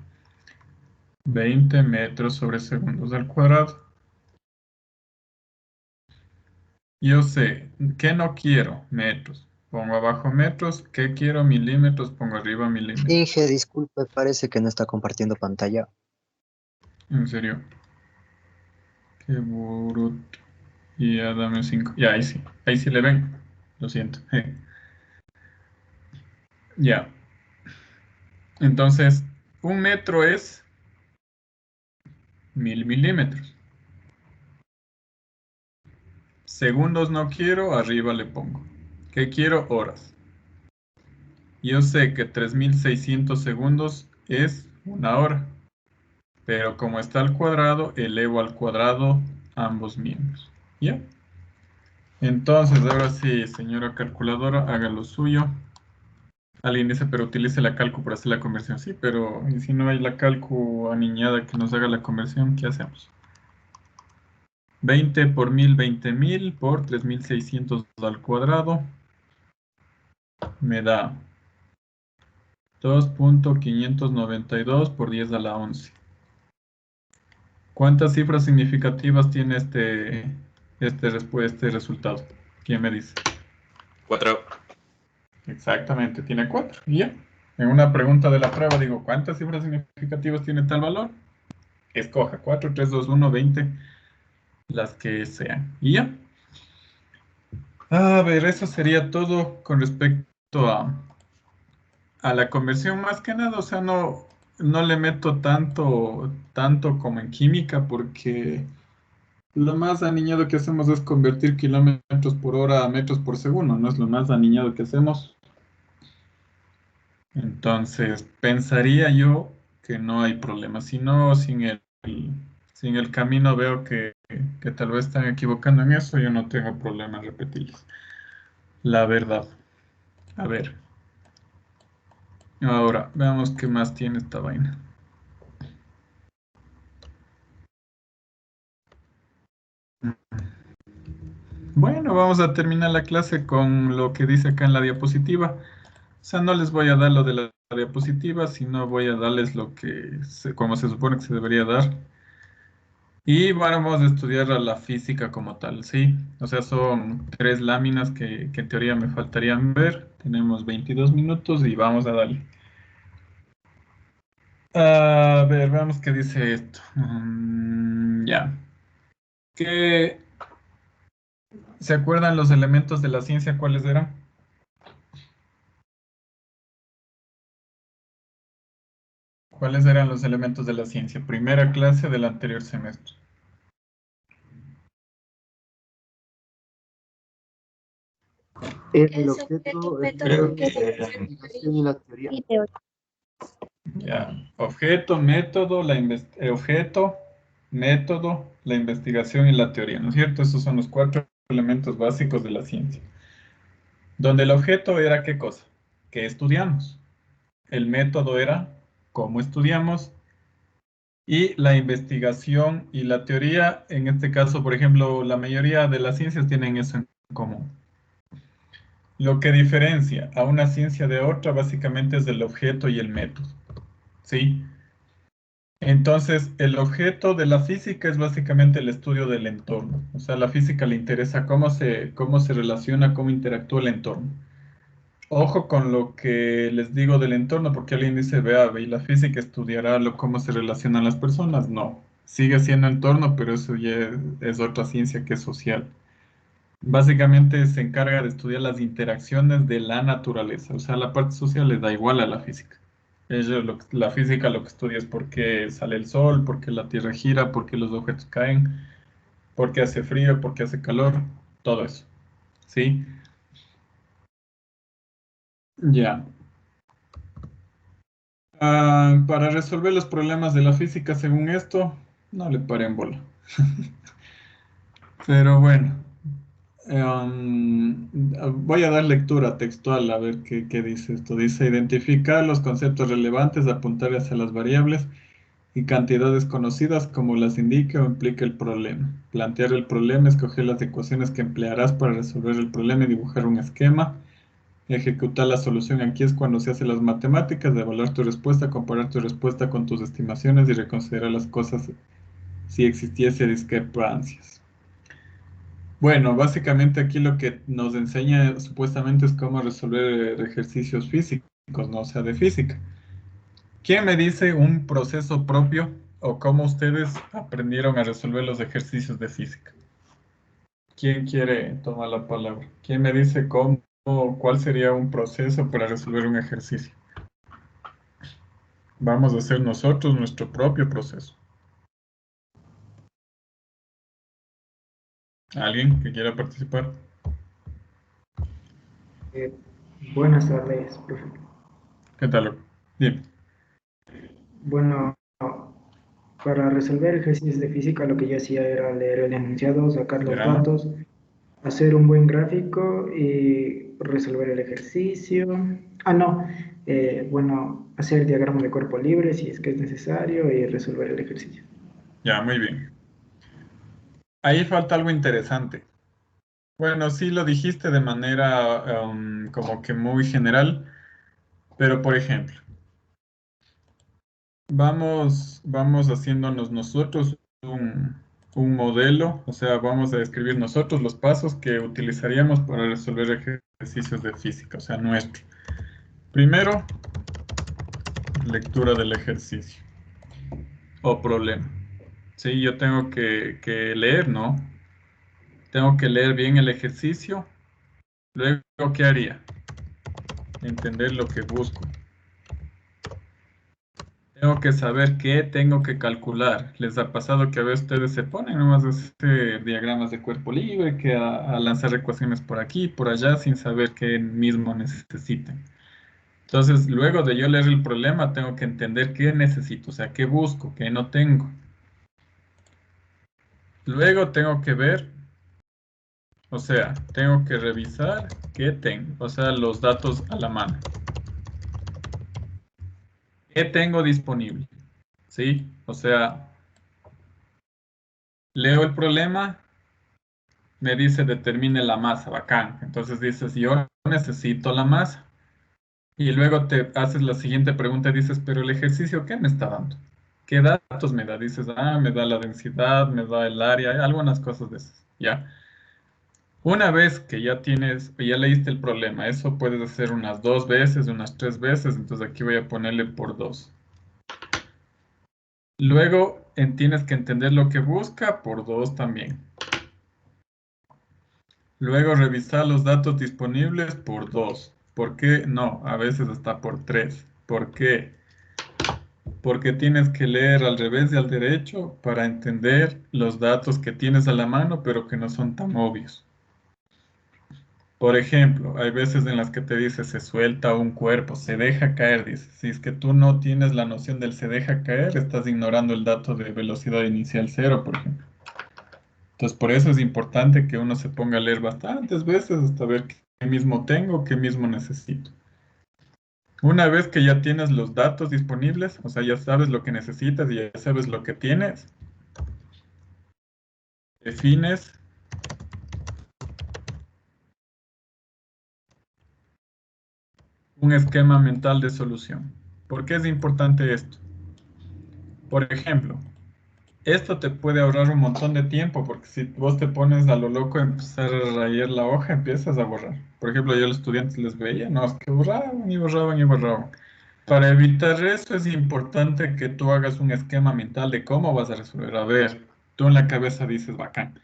20 metros sobre segundos al cuadrado. Yo sé, ¿qué no quiero? Metros. Pongo abajo metros. ¿Qué quiero? Milímetros. Pongo arriba milímetros. Inge, disculpe, parece que no está compartiendo pantalla. En serio. Qué bruto. Y ya dame 5. Ya, ahí sí. Ahí sí le ven. Lo siento. Ya. Entonces, un metro es 1000 milímetros. Segundos no quiero, arriba le pongo. ¿Qué quiero? Horas. Yo sé que 3600 segundos es una hora, pero como está al cuadrado, elevo al cuadrado ambos miembros. ¿Ya? Entonces, ahora sí, señora calculadora, haga lo suyo. Alguien dice, pero utilice la calcu para hacer la conversión. Sí, pero ¿y si no hay la calcu aniñada que nos haga la conversión? ¿Qué hacemos? 20 por 1000, 20.000 por 3600 al cuadrado me da 2.592 por 10 a la 11. ¿Cuántas cifras significativas tiene este resultado? ¿Quién me dice? 4. Exactamente, tiene 4. Y ya. En una pregunta de la prueba digo, ¿cuántas cifras significativas tiene tal valor? escoja 4, 3, 2, 1, 20, las que sean. Y ya. A ver, eso sería todo con respecto a la conversión. Más que nada, o sea, no le meto tanto como en química, porque lo más aniñado que hacemos es convertir kilómetros por hora a metros por segundo, no es lo más aniñado que hacemos. Entonces, pensaría yo que no hay problema. Si no, sin el camino veo que tal vez están equivocando en eso, yo no tengo problema en repetirles. La verdad. A ver. Ahora, veamos qué más tiene esta vaina. Bueno, vamos a terminar la clase con lo que dice acá en la diapositiva. O sea, no les voy a dar lo de la diapositiva, sino voy a darles lo que, como se supone que se debería dar. Y vamos a estudiar a la física como tal, ¿sí? O sea, son 3 láminas que en teoría me faltarían ver. Tenemos 22 minutos y vamos a darle. A ver, veamos qué dice esto. Ya. ¿Qué, ¿Se acuerdan los elementos de la ciencia? ¿Cuáles eran? ¿Cuáles eran los elementos de la ciencia? Primera clase del anterior semestre. El objeto, el método, la investigación y la teoría. Ya. Objeto, método, la investigación y la teoría, ¿no es cierto? Esos son los 4 elementos básicos de la ciencia. Donde el objeto era ¿qué cosa? ¿Qué estudiamos? El método era cómo estudiamos. Y la investigación y la teoría, en este caso, por ejemplo, la mayoría de las ciencias tienen eso en común. Lo que diferencia a una ciencia de otra básicamente es el objeto y el método, ¿sí? Entonces, el objeto de la física es básicamente el estudio del entorno. O sea, a la física le interesa cómo se relaciona, cómo interactúa el entorno. Ojo con lo que les digo del entorno, porque alguien dice, vea, ¿y la física estudiará cómo se relacionan las personas? No, sigue siendo entorno, pero eso ya es otra ciencia que es social. Básicamente se encarga de estudiar las interacciones de la naturaleza, o sea, la parte social le da igual a la física. La física lo que estudia es por qué sale el sol, por qué la Tierra gira, por qué los objetos caen, por qué hace frío, por qué hace calor, todo eso, ¿sí? Ya. Para resolver los problemas de la física según esto, no le paren bola. Pero bueno, voy a dar lectura textual a ver qué dice esto. Dice, identificar los conceptos relevantes, apuntar hacia las variables y cantidades conocidas como las indique o implique el problema. Plantear el problema, escoger las ecuaciones que emplearás para resolver el problema y dibujar un esquema. Ejecutar la solución aquí es cuando se hace las matemáticas, de evaluar tu respuesta, comparar tu respuesta con tus estimaciones y reconsiderar las cosas si existiese discrepancias. Bueno, básicamente aquí lo que nos enseña supuestamente es cómo resolver ejercicios físicos, ¿no? O sea, de física. ¿Quién me dice un proceso propio o cómo ustedes aprendieron a resolver los ejercicios de física? ¿Quién quiere tomar la palabra? ¿Quién me dice cuál sería un proceso para resolver un ejercicio? Vamos a hacer nosotros nuestro propio proceso. ¿Alguien que quiera participar? Buenas tardes, profe. ¿Qué tal, loco? Dime. Bueno, para resolver ejercicios de física lo que yo hacía era leer el enunciado, sacar los Ya. datos, hacer un buen gráfico y resolver el ejercicio. Bueno, hacer el diagrama de cuerpo libre si es que es necesario y resolver el ejercicio. Ya, muy bien. Ahí falta algo interesante. Bueno, sí lo dijiste de manera como que muy general, pero por ejemplo, vamos haciéndonos nosotros un modelo, o sea, vamos a describir nosotros los pasos que utilizaríamos para resolver ejercicios de física, o sea, nuestro. Primero, lectura del ejercicio o problema. Sí, yo tengo que leer, ¿no? Tengo que leer bien el ejercicio. Luego, ¿qué haría? Entender lo que busco. Tengo que saber qué tengo que calcular. ¿Les ha pasado que a veces ustedes se ponen nomás a hacer diagramas de cuerpo libre, que a lanzar ecuaciones por aquí, por allá, sin saber qué mismo necesitan? Entonces, luego de yo leer el problema, tengo que entender qué necesito, o sea, qué busco, qué no tengo. Luego tengo que ver, o sea, tengo que revisar qué tengo, o sea, los datos a la mano. ¿Qué tengo disponible? ¿Sí? O sea, leo el problema, me dice determine la masa, bacán. Entonces dices, yo necesito la masa. Y luego te haces la siguiente pregunta y dices, pero el ejercicio, ¿qué me está dando? ¿Qué datos me da? Dices, me da la densidad, me da el área, algunas cosas de esas, ¿ya? Una vez que ya leíste el problema, eso puedes hacer unas 2 veces, unas 3 veces, entonces aquí voy a ponerle por 2. Luego tienes que entender lo que busca por 2 también. Luego revisar los datos disponibles por 2. ¿Por qué? No, a veces hasta por 3. ¿Por qué? Porque tienes que leer al revés y al derecho para entender los datos que tienes a la mano, pero que no son tan obvios. Por ejemplo, hay veces en las que te dice se suelta un cuerpo, se deja caer, dice. Si es que tú no tienes la noción del se deja caer, estás ignorando el dato de velocidad inicial cero, por ejemplo. Entonces, por eso es importante que uno se ponga a leer bastantes veces hasta ver qué mismo tengo, qué mismo necesito. Una vez que ya tienes los datos disponibles, o sea, ya sabes lo que necesitas y ya sabes lo que tienes, defines un esquema mental de solución. ¿Por qué es importante esto? Por ejemplo, esto te puede ahorrar un montón de tiempo, porque si vos te pones a lo loco a empezar a rayar la hoja, empiezas a borrar. Por ejemplo, yo a los estudiantes les veía, no, es que borraban y borraban y borraban. Para evitar eso es importante que tú hagas un esquema mental de cómo vas a resolver. A ver, tú en la cabeza dices, bacán,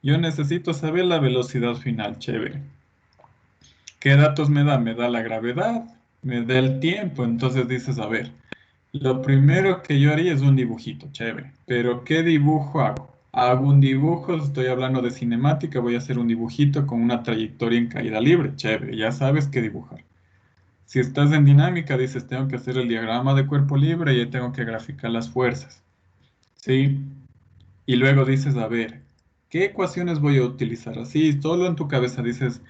yo necesito saber la velocidad final, chévere. ¿Qué datos me da? Me da la gravedad, me da el tiempo, entonces dices, a ver, lo primero que yo haría es un dibujito, chévere. Pero ¿qué dibujo hago? Hago un dibujo, estoy hablando de cinemática, voy a hacer un dibujito con una trayectoria en caída libre, chévere, ya sabes qué dibujar. Si estás en dinámica, dices, tengo que hacer el diagrama de cuerpo libre y ahí tengo que graficar las fuerzas, ¿sí? Y luego dices, a ver, ¿qué ecuaciones voy a utilizar? Así, solo en tu cabeza dices,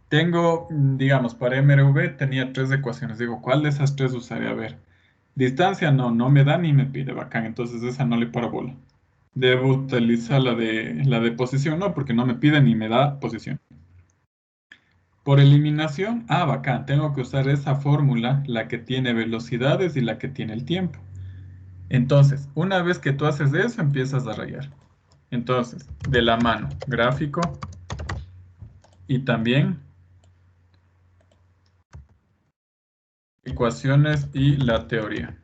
tengo, digamos, para MRV tenía 3 ecuaciones. Digo, ¿cuál de esas 3 usaré? A ver, distancia no me da ni me pide, bacán, entonces esa no le paro bola. Debo utilizar la de posición, no, porque no me pide ni me da posición. Por eliminación, bacán, tengo que usar esa fórmula, la que tiene velocidades y la que tiene el tiempo. Entonces, una vez que tú haces eso, empiezas a rayar. Entonces, de la mano, gráfico y también ecuaciones y la teoría.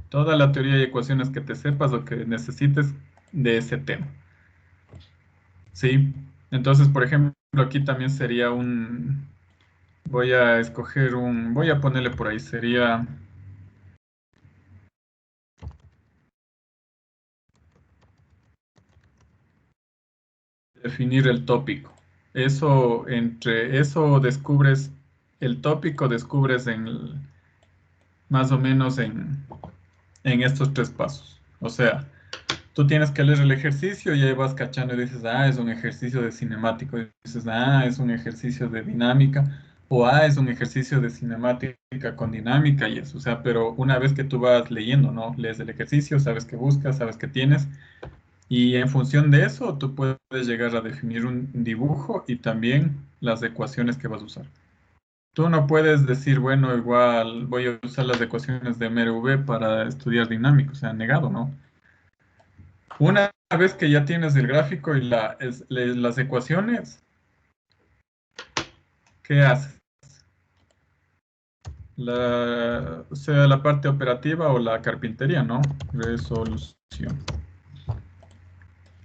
Toda la teoría y ecuaciones que te sepas o que necesites de ese tema. ¿Sí? Entonces, por ejemplo, aquí también sería voy a escoger voy a ponerle por ahí, sería definir el tópico. Entre eso descubres, el tópico descubres más o menos en estos 3 pasos. O sea, tú tienes que leer el ejercicio y ahí vas cachando y dices, es un ejercicio de cinemático. Y dices, es un ejercicio de dinámica. O, es un ejercicio de cinemática con dinámica y eso. O sea, pero una vez que tú vas leyendo, ¿no? Lees el ejercicio, sabes qué buscas, sabes qué tienes. Y en función de eso, tú puedes llegar a definir un dibujo y también las ecuaciones que vas a usar. Tú no puedes decir, bueno, igual voy a usar las ecuaciones de MRV para estudiar dinámico, o sea, negado, ¿no? Una vez que ya tienes el gráfico y las ecuaciones, ¿qué haces? O sea, la parte operativa o la carpintería, ¿no? Resolución.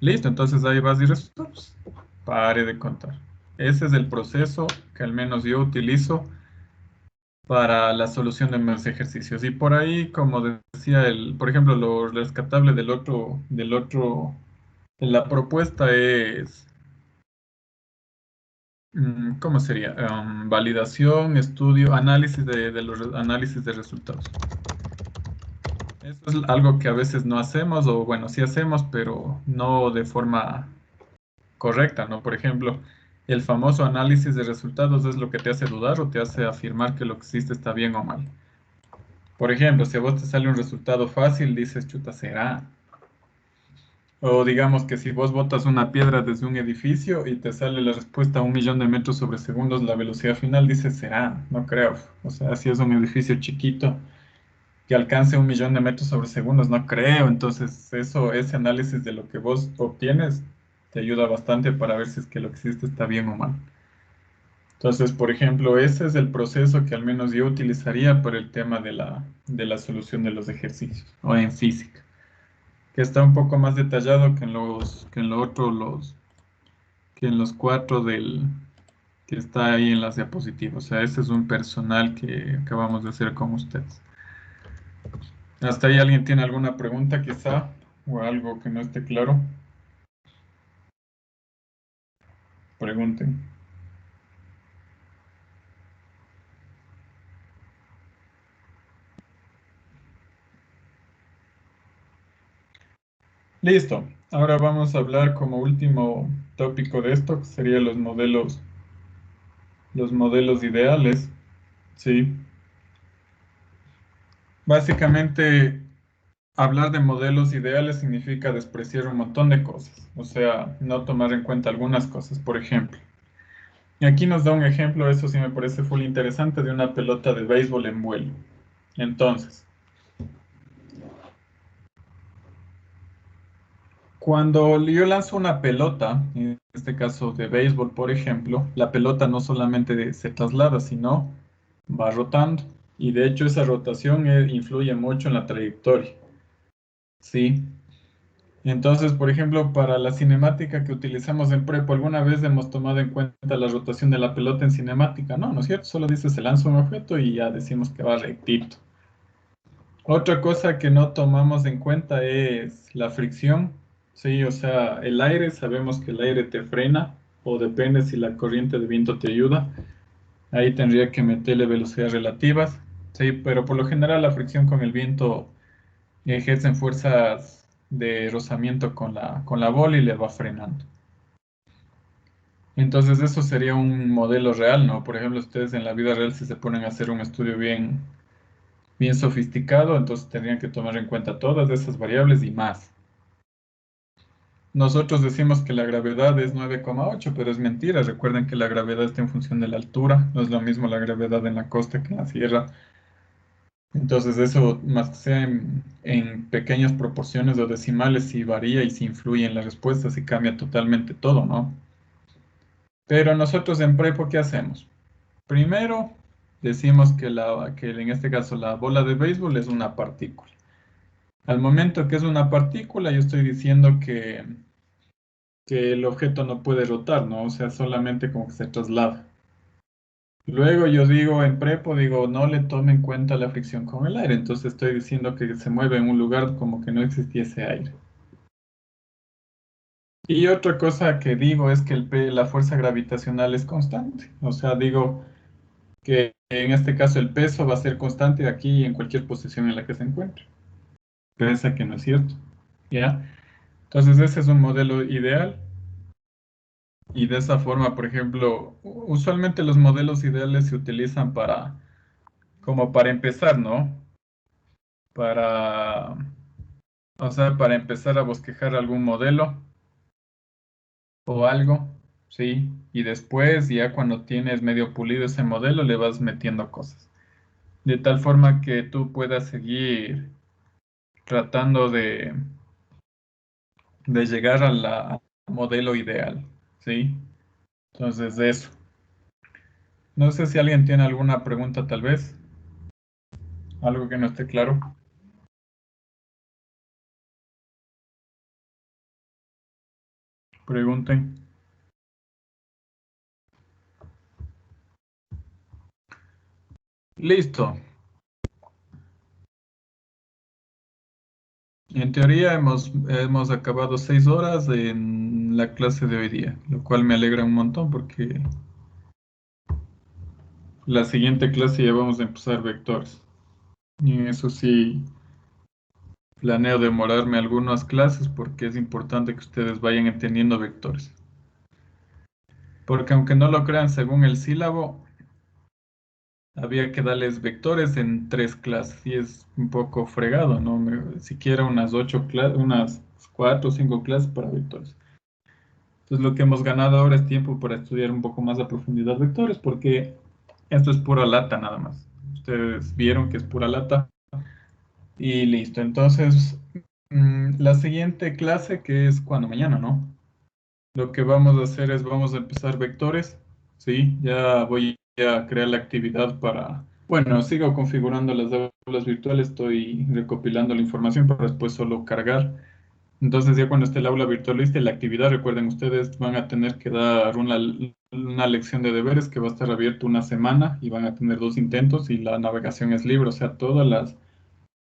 Listo, entonces ahí vas y resuelves. Pare de contar. Ese es el proceso que al menos yo utilizo para la solución de más ejercicios. Y por ahí, como decía por ejemplo, lo rescatable de la propuesta es, ¿cómo sería? Validación, estudio, análisis de los análisis de resultados. Eso es algo que a veces no hacemos, o bueno, sí hacemos, pero no de forma correcta, ¿no? Por ejemplo, el famoso análisis de resultados es lo que te hace dudar o te hace afirmar que lo que hiciste está bien o mal. Por ejemplo, si a vos te sale un resultado fácil, dices, chuta, será. O digamos que si vos botas una piedra desde un edificio y te sale la respuesta a 1.000.000 metros sobre segundos, la velocidad final, dices, será, no creo. O sea, si es un edificio chiquito que alcance 1.000.000 metros sobre segundos, no creo. Entonces, ese análisis de lo que vos obtienes te ayuda bastante para ver si es que lo que hiciste está bien o mal. Entonces, por ejemplo, ese es el proceso que al menos yo utilizaría para el tema de la solución de los ejercicios, o en física, que está un poco más detallado que en los cuatro que está ahí en las diapositivas. O sea, ese es un personal que acabamos de hacer con ustedes. ¿Hasta ahí alguien tiene alguna pregunta quizá? ¿O algo que no esté claro? Pregunten. Listo. Ahora vamos a hablar como último tópico de esto, que serían los modelos ideales. Sí. Básicamente, hablar de modelos ideales significa despreciar un montón de cosas. O sea, no tomar en cuenta algunas cosas. Por ejemplo, y aquí nos da un ejemplo, eso sí me parece full interesante, de una pelota de béisbol en vuelo. Entonces, cuando yo lanzo una pelota, en este caso de béisbol, por ejemplo, la pelota no solamente se traslada, sino va rotando. Y de hecho esa rotación influye mucho en la trayectoria. Sí. Entonces, por ejemplo, para la cinemática que utilizamos en prepo, ¿alguna vez hemos tomado en cuenta la rotación de la pelota en cinemática? No, ¿no es cierto? Solo dice se lanza un objeto y ya decimos que va rectito. Otra cosa que no tomamos en cuenta es la fricción. Sí, o sea, el aire, sabemos que el aire te frena, o depende si la corriente de viento te ayuda. Ahí tendría que meterle velocidades relativas. Sí, pero por lo general la fricción con el viento ejercen fuerzas de rozamiento con la bola y le va frenando. Entonces eso sería un modelo real, ¿no? Por ejemplo, ustedes en la vida real si se ponen a hacer un estudio bien sofisticado, entonces tendrían que tomar en cuenta todas esas variables y más. Nosotros decimos que la gravedad es 9,8, pero es mentira. Recuerden que la gravedad está en función de la altura. No es lo mismo la gravedad en la costa que en la sierra. Entonces eso, más que sea en pequeñas proporciones o decimales, sí varía y sí influye en la respuesta, sí cambia totalmente todo, ¿no? Pero nosotros en Prepo, ¿qué hacemos? Primero, decimos que en este caso la bola de béisbol es una partícula. Al momento que es una partícula, yo estoy diciendo que el objeto no puede rotar, ¿no? O sea, solamente como que se traslada. Luego yo digo en prepo, digo, no le tome en cuenta la fricción con el aire, entonces estoy diciendo que se mueve en un lugar como que no existiese aire. Y otra cosa que digo es que la fuerza gravitacional es constante, o sea, digo que en este caso el peso va a ser constante aquí en cualquier posición en la que se encuentre. Piensa que no es cierto, ¿ya? Entonces ese es un modelo ideal. Y de esa forma, por ejemplo, usualmente los modelos ideales se utilizan como para empezar, ¿no? Para, o sea, para empezar a bosquejar algún modelo o algo, ¿sí? Y después, ya cuando tienes medio pulido ese modelo, le vas metiendo cosas. De tal forma que tú puedas seguir tratando de llegar al modelo ideal, ¿sí? Entonces, eso. No sé si alguien tiene alguna pregunta, tal vez. Algo que no esté claro. Pregunten. Listo. En teoría hemos acabado 6 horas en la clase de hoy día, lo cual me alegra un montón porque la siguiente clase ya vamos a empezar vectores. Y en eso sí planeo demorarme algunas clases porque es importante que ustedes vayan entendiendo vectores. Porque aunque no lo crean, según el sílabo, había que darles vectores en 3 clases y es un poco fregado, ¿no? Siquiera unas 4 o 5 clases para vectores. Entonces lo que hemos ganado ahora es tiempo para estudiar un poco más a profundidad vectores porque esto es pura lata nada más. Ustedes vieron que es pura lata y listo. Entonces, la siguiente clase que es cuando mañana, ¿no? Lo que vamos a hacer es vamos a empezar vectores. Sí, ya voy a crear la actividad para... Bueno, sigo configurando las aulas virtuales, estoy recopilando la información para después solo cargar. Entonces ya cuando esté el aula virtual lista y la actividad, recuerden, ustedes van a tener que dar una lección de deberes que va a estar abierto una semana y van a tener 2 intentos y la navegación es libre, o sea, todas las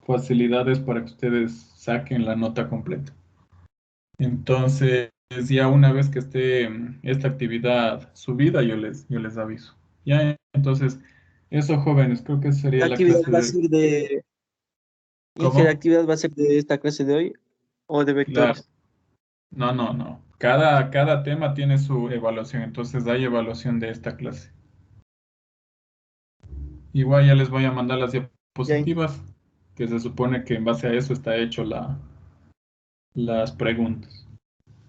facilidades para que ustedes saquen la nota completa. Entonces, ya una vez que esté esta actividad subida, yo les aviso. Ya, entonces, eso jóvenes, creo que sería La la actividad clase va a de... ser de, Inge, la ¿Cómo? actividad va a ser de esta clase de hoy o de Claro. vectores. No, no, no. Cada tema tiene su evaluación, entonces hay evaluación de esta clase. Igual ya les voy a mandar las Ya, Inge. diapositivas, que se supone que en base a eso está hecho las preguntas.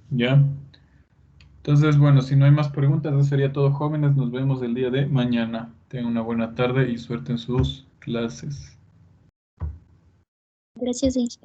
¿Ya? Entonces, bueno, si no hay más preguntas, eso sería todo, jóvenes. Nos vemos el día de mañana. Tengan una buena tarde y suerte en sus clases. Gracias, Inge.